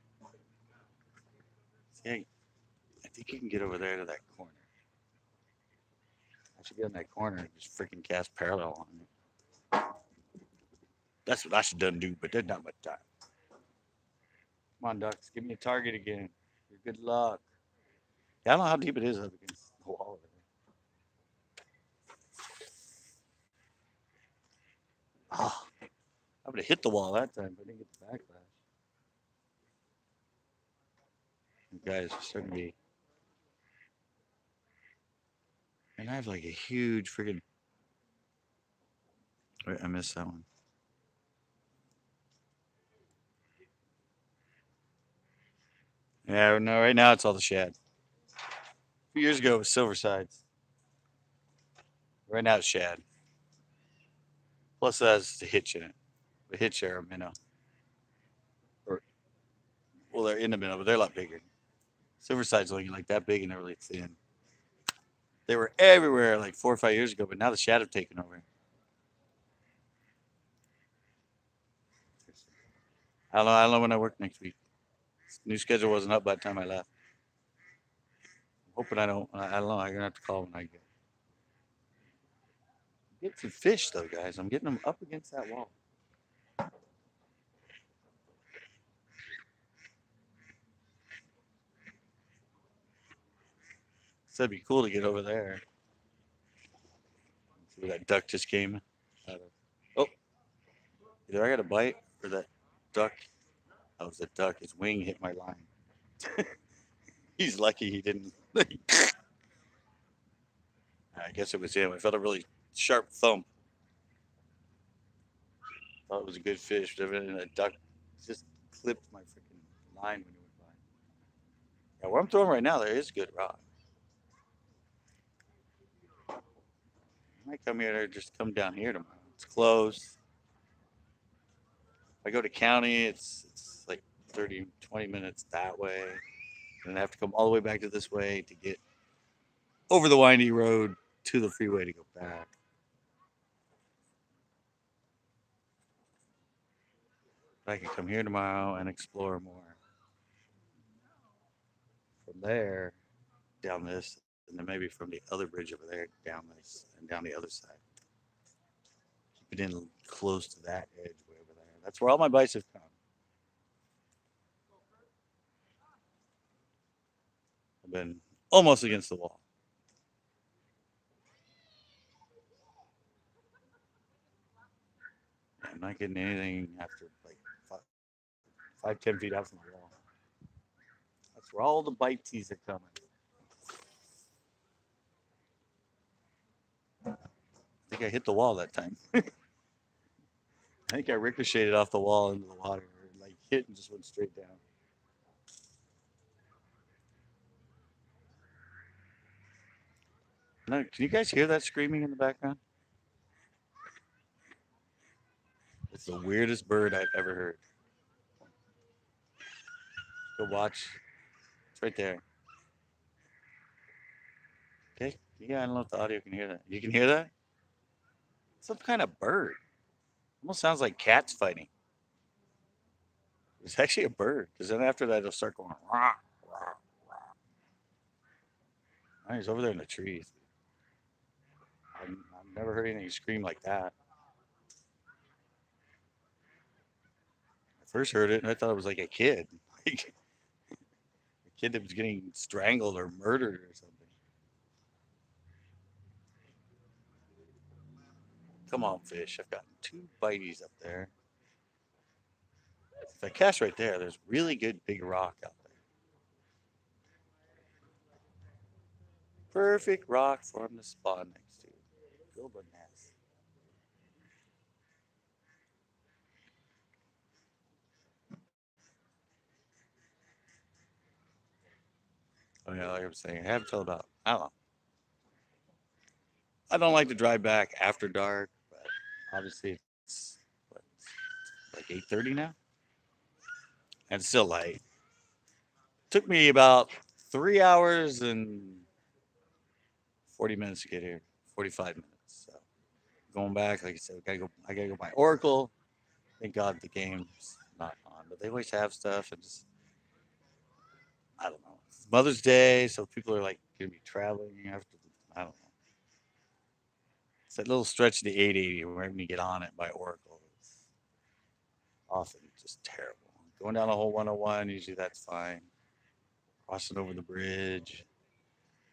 See, I think you can get over there to that corner. I should get in that corner and just freaking cast parallel on it. That's what I should done do, but there's not much time. Come on, ducks, give me a target again. Your good luck. Yeah, I don't know how deep it is up against the wall over there. Oh, I would have hit the wall that time, but I didn't get the backlash. You guys are starting to be. And I have like a huge freaking. Wait, I missed that one. Yeah, no, right now it's all the shad. A few years ago it was silver sides. Right now it's shad. Plus it has the hitch in it. The hitch are a minnow. Or, well, they're in the minnow, but they're a lot bigger. Silver sides looking like that big and they're really thin. They were everywhere like 4 or 5 years ago, but now the shad have taken over. I don't know when I work next week. New schedule wasn't up by the time I left. I'm hoping I don't know. I'm gonna have to call when I get. Get some fish though, guys. I'm getting them up against that wall. So it'd be cool to get over there. See where that duck just came out of. Oh, either I got a bite or that duck. That was a duck. His wing hit my line. He's lucky he didn't. I guess it was him. I felt a really sharp thump. Thought it was a good fish, but a duck just clipped my freaking line when it went by. Yeah, where I'm throwing right now, there is good rock. I might come here or just come down here tomorrow. It's closed. If I go to county, it's like 30, 20 minutes that way. And I have to come all the way back to this way to get over the windy road to the freeway to go back. But I can come here tomorrow and explore more. From there, down this, and then maybe from the other bridge over there, down this, and down the other side. Keep it in close to that edge way over there. That's where all my bites have come. I've been almost against the wall. I'm not getting anything after like 5, 10 feet out from the wall. That's where all the bite tees are coming. I think I hit the wall that time. I think I ricocheted off the wall into the water, or like hit and just went straight down. No, can you guys hear that screaming in the background? It's the weirdest bird I've ever heard. Go watch. It's right there. Okay. Yeah, I don't know if the audio can hear that. You can hear that? Some kind of bird. Almost sounds like cats fighting. It's actually a bird, because then after that it'll start going rah, rah, rah. Oh, he's over there in the trees. I've never heard anything scream like that. I first heard it and I thought it was like a kid. Like a kid that was getting strangled or murdered or something. Come on, fish. I've got 2 bites up there. If I cast right there, there's really good big rock out there. Perfect rock for him to spawn next to. Build a nest. Oh yeah, like I was saying, I have till about I don't know. I don't like to drive back after dark, but obviously it's what, like 8:30 now, and it's still light. Took me about 3 hours and 40 minutes to get here. 45 minutes. So going back, like I said, I gotta go buy Oracle. Thank God the game's not on, but they always have stuff and just I don't know. It's Mother's Day, so people are like gonna be traveling after. I don't know. It's that little stretch of the 880 where when you get on it by Oracle, it's often just terrible. Going down the whole 101, usually that's fine. Crossing over the bridge,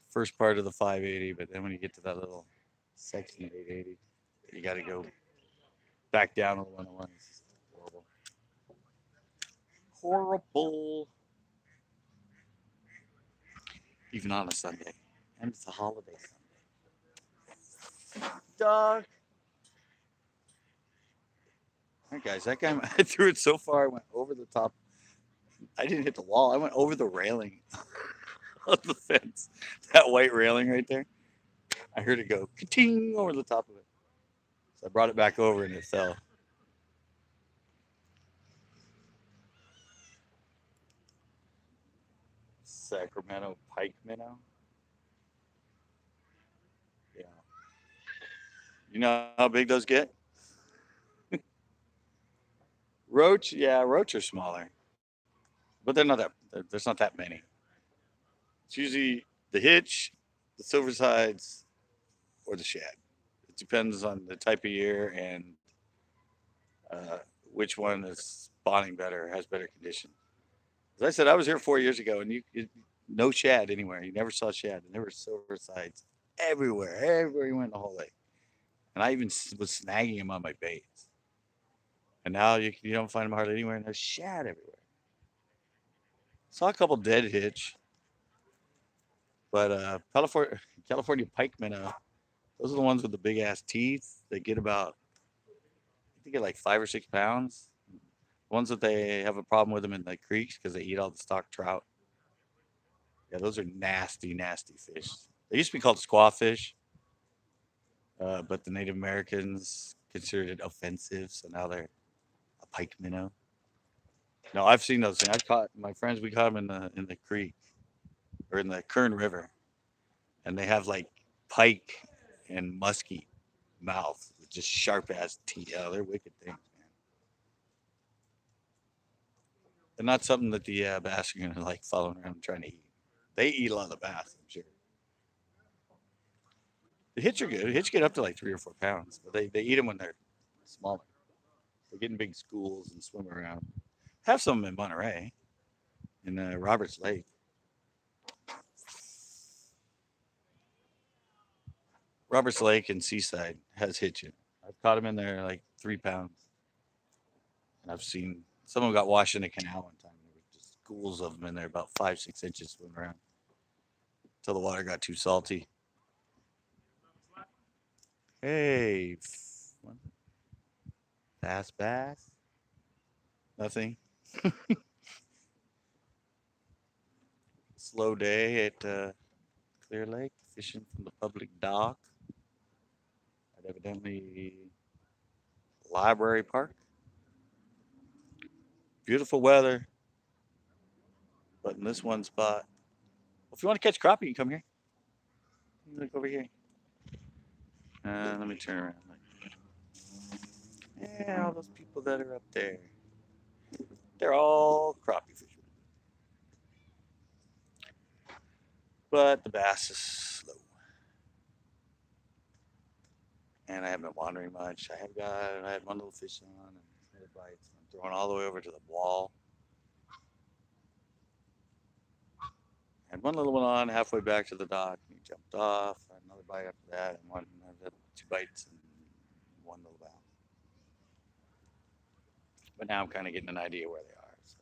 first part of the 580, but then when you get to that little section of 880, you got to go back down to the 101. It's horrible. Horrible. Even on a Sunday. And it's a holiday Sunday. Dog. All right, guys, that guy, I threw it so far, I went over the top. I didn't hit the wall. I went over the railing of the fence. That white railing right there. I heard it go ka-ting over the top of it. So I brought it back over and it fell. Sacramento pike minnow. Yeah. You know how big those get? Roach, yeah, roach are smaller, but they're not that. There's not that many. It's usually the hitch, the silver sides, or the shad. It depends on the type of year and uh, which one is spawning better, has better condition. As I said, I was here 4 years ago, and no shad anywhere. You never saw shad, and there were silver sides everywhere you went in the whole lake. And I even was snagging them on my baits. And now you don't find them hardly anywhere, and there's shad everywhere. Saw a couple dead hitch, but California pike minnow, those are the ones with the big ass teeth. They get about, I think, get like 5 or 6 pounds. The ones that they have a problem with them in the creeks because they eat all the stock trout. Yeah, those are nasty, nasty fish. They used to be called squawfish, but the Native Americans considered it offensive, so now they're a pike minnow. No, I've seen those things. I caught my friends. We caught them in the creek or in the Kern River, and they have like pike and muskie mouth with just sharp ass teeth. Oh, they're wicked things, man. They're not something that the bass are gonna like following around trying to eat. They eat a lot of the bass, I'm sure. The hitch are good. The hitch get up to like 3 or 4 pounds, but they eat them when they're smaller. They get in big schools and swim around. Have some in Monterey, in Roberts Lake. Roberts Lake and Seaside has hitching. I've caught them in there like 3 pounds, and I've seen some of them got washed in a canal one time. There were just schools of them in there, about 5, 6 inches swimming around until the water got too salty. Hey, bass, nothing. Slow day at Clear Lake, fishing from the public dock at evidently Library Park. Beautiful weather, but in this one spot, well, if you want to catch crappie, you can come here. Look over here. Let me turn around. Yeah, all those people that are up there, they're all crappie fishermen. But the bass is slow. And I haven't been wandering much. I had one little fish on and little bites. I'm throwing all the way over to the wall. Had one little one on halfway back to the dock. And he jumped off. Had another bite after that, and one had 2 bites and one little bass. But now I'm kind of getting an idea where they are. So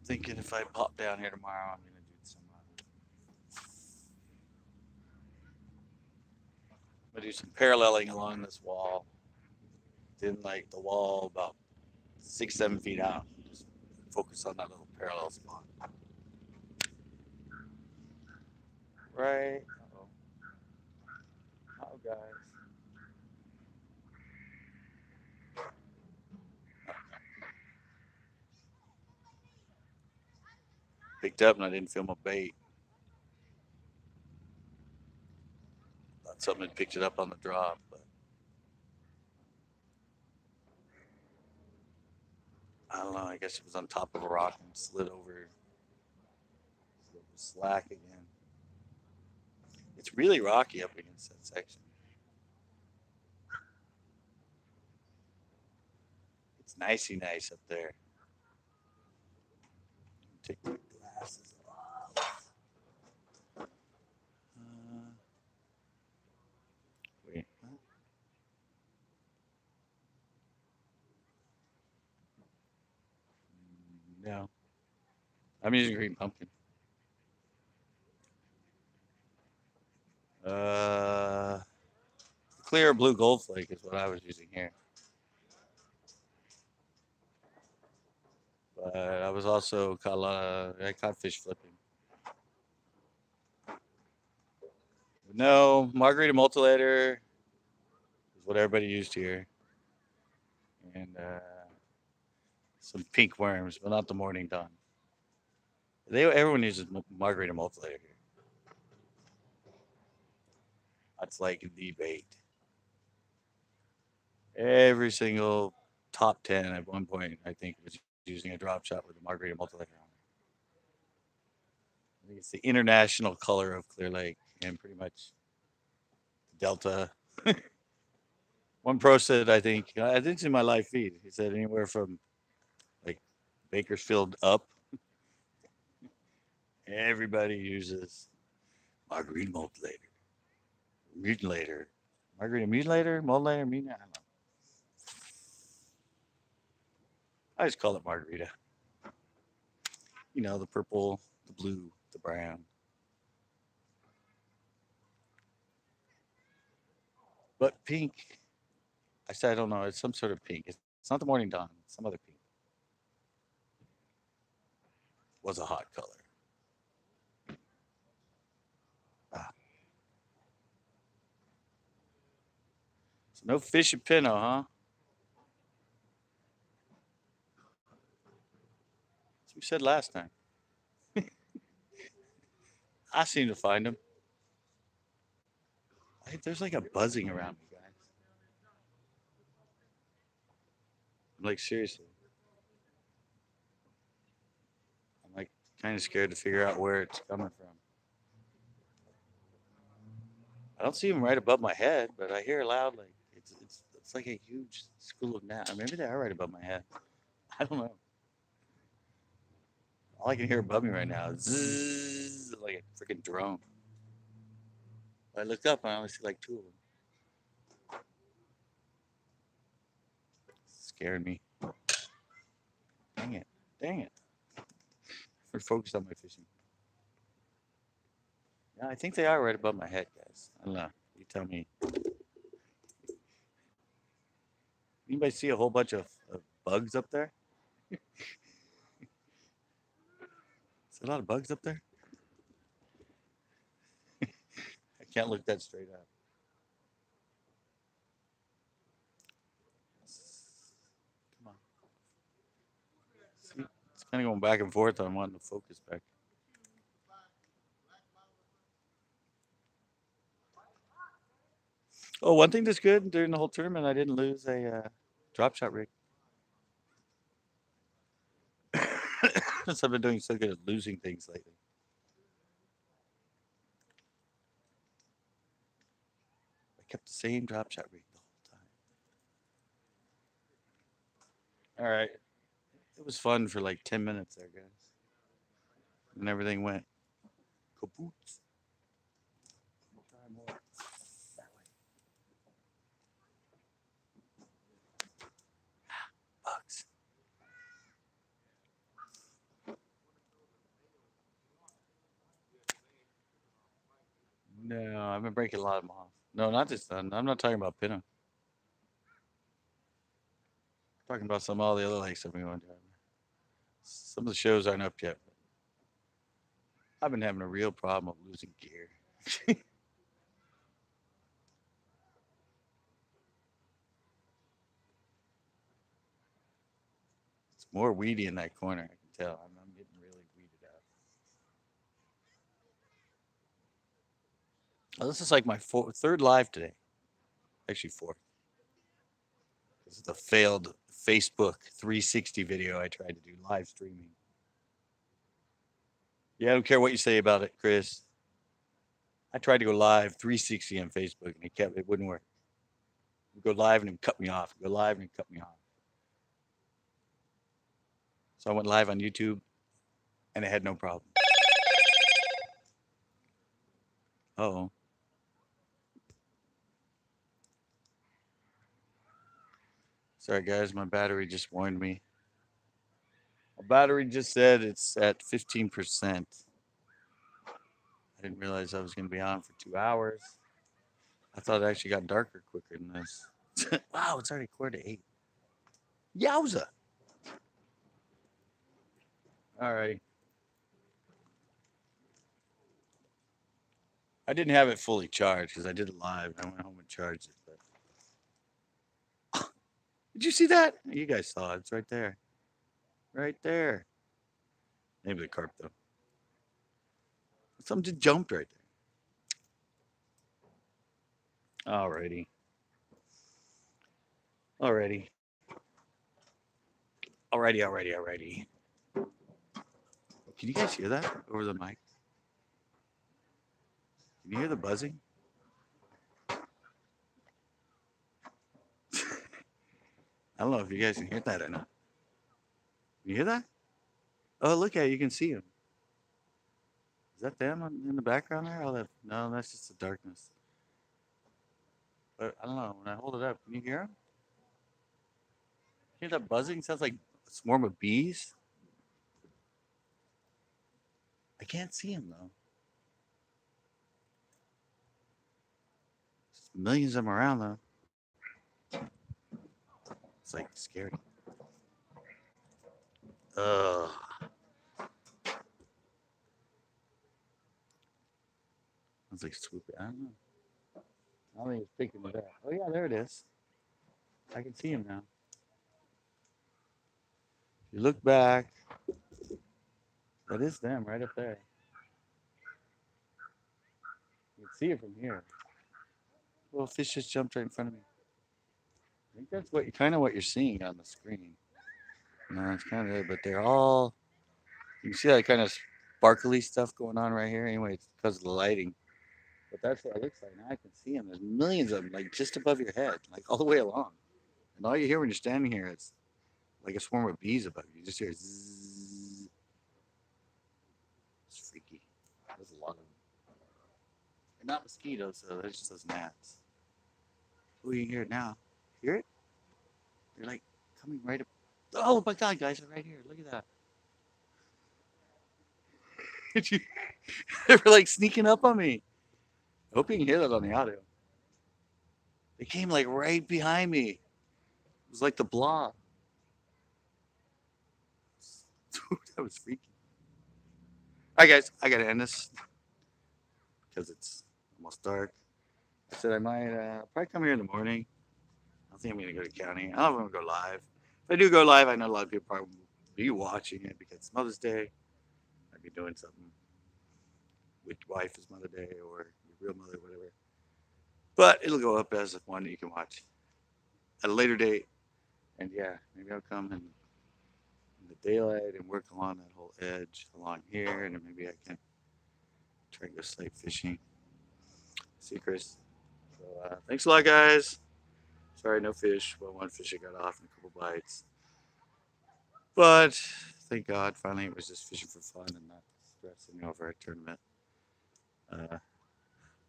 thinking if I pop down here tomorrow, I'm gonna do some. I'm gonna do some paralleling along this wall. Then like the wall about 6, 7 feet out. Just focus on that little parallel spot. Right. Uh-oh. Oh, guys. Picked up and I didn't feel my bait. Thought something had picked it up on the drop, but I don't know. I guess it was on top of a rock and slid over slack again. It's really rocky up against that section. It's nicey nice up there. Take my glasses off. Wait. Huh? No. I'm using green pumpkin. Clear blue gold flake is what I was using here. But I was also caught a lot of, I caught fish flipping. No, margarita multilater is what everybody used here. And some pink worms, but not the morning dawn. Everyone uses margarita multilater here. That's like the bait. Every single top 10 at one point, I think, was using a drop shot with a margarita multilater on it. I think it's the international color of Clear Lake and pretty much Delta. One pro said, I think it's in my live feed. He said anywhere from like Bakersfield up, everybody uses margarita multilater. Mutilator. Margarita mutilator? Multilator? I don't know. I just call it margarita. You know, the purple, the blue, the brown. But pink, I said I don't know. It's some sort of pink. It's not the morning dawn. It's some other pink. Was a hot color. Ah. So no fish at Pinot, huh? As we said last time. I seem to find them. There's like a buzzing around me, guys. I'm like, seriously. I'm like kind of scared to figure out where it's coming from. I don't see them right above my head, but I hear loud like it's like a huge school of gnats. Maybe they are right above my head. I don't know. All I can hear above me right now is zzz, like a freaking drone. I looked up and I only see like two of them. Scared me. Dang it. Dang it. We're focused on my fishing. Yeah, I think they are right above my head, guys. I don't know. You tell me. Anybody see a whole bunch of bugs up there? Is there a lot of bugs up there? I can't look that straight up. Come on. See, it's kind of going back and forth on wanting to focus back. Oh, one thing that's good during the whole tournament, I didn't lose a drop shot rig. Since I've been doing so good at losing things lately. I kept the same drop shot rig the whole time. All right. It was fun for like 10 minutes there, guys. And everything went kapoots. Try more. That way. Bugs. I've been breaking a lot of them off. No, not this one. I'm not talking about Pinna. I'm talking about some of all the other lakes I've been going to. Some of the shows aren't up yet. I've been having a real problem of losing gear. It's more weedy in that corner, I can tell. I'm getting really weeded out. Oh, this is like my third live today. Actually, fourth. This is the failed Facebook 360 video I tried to do live streaming. Yeah, I don't care what you say about it, Chris. I tried to go live 360 on Facebook and it wouldn't work. We'd go live and it cut me off. Go live and it cut me off. So I went live on YouTube and it had no problem. Uh-oh. Sorry guys, my battery just warned me. My battery just said it's at 15%. I didn't realize I was going to be on for 2 hours. I thought it actually got darker quicker than this. Wow, it's already 7:45. Yowza! All right. I didn't have it fully charged because I did it live. I went home and charged it. But... Did you see that? You guys saw it. It's right there. Right there. Maybe the carp, though. Something just jumped right there. Alrighty. Alrighty. Alrighty. Can you guys hear that over the mic? Can you hear the buzzing? I don't know if you guys can hear that or not. You hear that? Oh, look at it. You can see them. Is that them in the background there? Oh, no, that's just the darkness. But I don't know. When I hold it up, can you hear them? Hear that buzzing? Sounds like a swarm of bees. I can't see them though. There's millions of them around though. It's like scary. Ugh. It's like swooping. I don't know. I don't think it's picking it up. Oh yeah, there it is. I can see him now. If you look back, that is them right up there. You can see it from here. Little fish just jumped right in front of me. I think that's what you're seeing on the screen. No, it's kind of it, but they're all. You can see that kind of sparkly stuff going on right here. Anyway, it's because of the lighting. But that's what it looks like. Now I can see them. There's millions of them, like just above your head, like all the way along. And all you hear when you're standing here, it's like a swarm of bees above you. You just hear zzz. It's freaky. There's a lot of them. They're not mosquitoes, though. They're just those gnats. Oh, you can hear it now. Hear it? They're like coming right up. Oh my God, guys, they're right here. Look at that. They were like sneaking up on me. I hope you can hear that on the audio. They came like right behind me. It was like the Blob. Dude, that was freaky. All right, guys, I gotta end this because it's almost dark. I said I might probably come here in the morning. I think I'm gonna go to county. I don't know if I'm gonna go live. If I do go live, I know a lot of people probably will be watching it because it's Mother's Day. I'd be doing something with your wife is Mother Day or your real mother, whatever. But it'll go up as one that you can watch at a later date. And yeah, maybe I'll come in the daylight and work along that whole edge along here, and then maybe I can try and go slate fishing. See you, Chris. So thanks a lot, guys. Sorry, no fish. Well, one fish I got off and a couple bites. But thank God, finally it was just fishing for fun and not stressing over a tournament.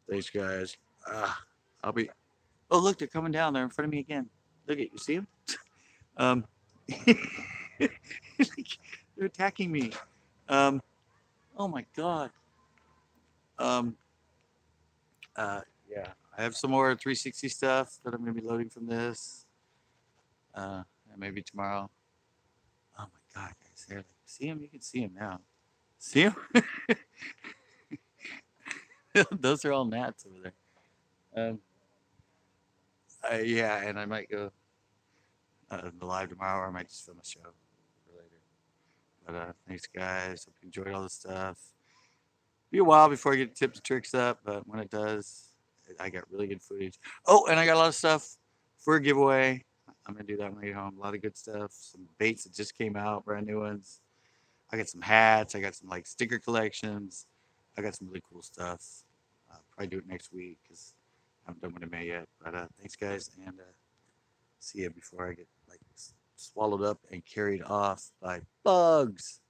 Thanks, guys. I'll be. Oh, look, they're coming down. They're in front of me again. Look at you. See them? They're attacking me. Oh my God. Yeah, I have some more 360 stuff that I'm gonna be loading from this. And maybe tomorrow. Oh my God, guys, here, see him? You can see him now. See him? Those are all gnats over there. Yeah, and I might go the live tomorrow, or I might just film a show for later. But thanks, guys. Hope you enjoyed all the stuff. Be a while before I get tips and tricks up, but when it does, I got really good footage. Oh, and I got a lot of stuff for a giveaway. I'm gonna do that when I get home. A lot of good stuff. Some baits that just came out, brand new ones. I got some hats. I got some like sticker collections. I got some really cool stuff. Probably do it next week because I haven't done one in May yet. But thanks, guys, and see you before I get like swallowed up and carried off by bugs.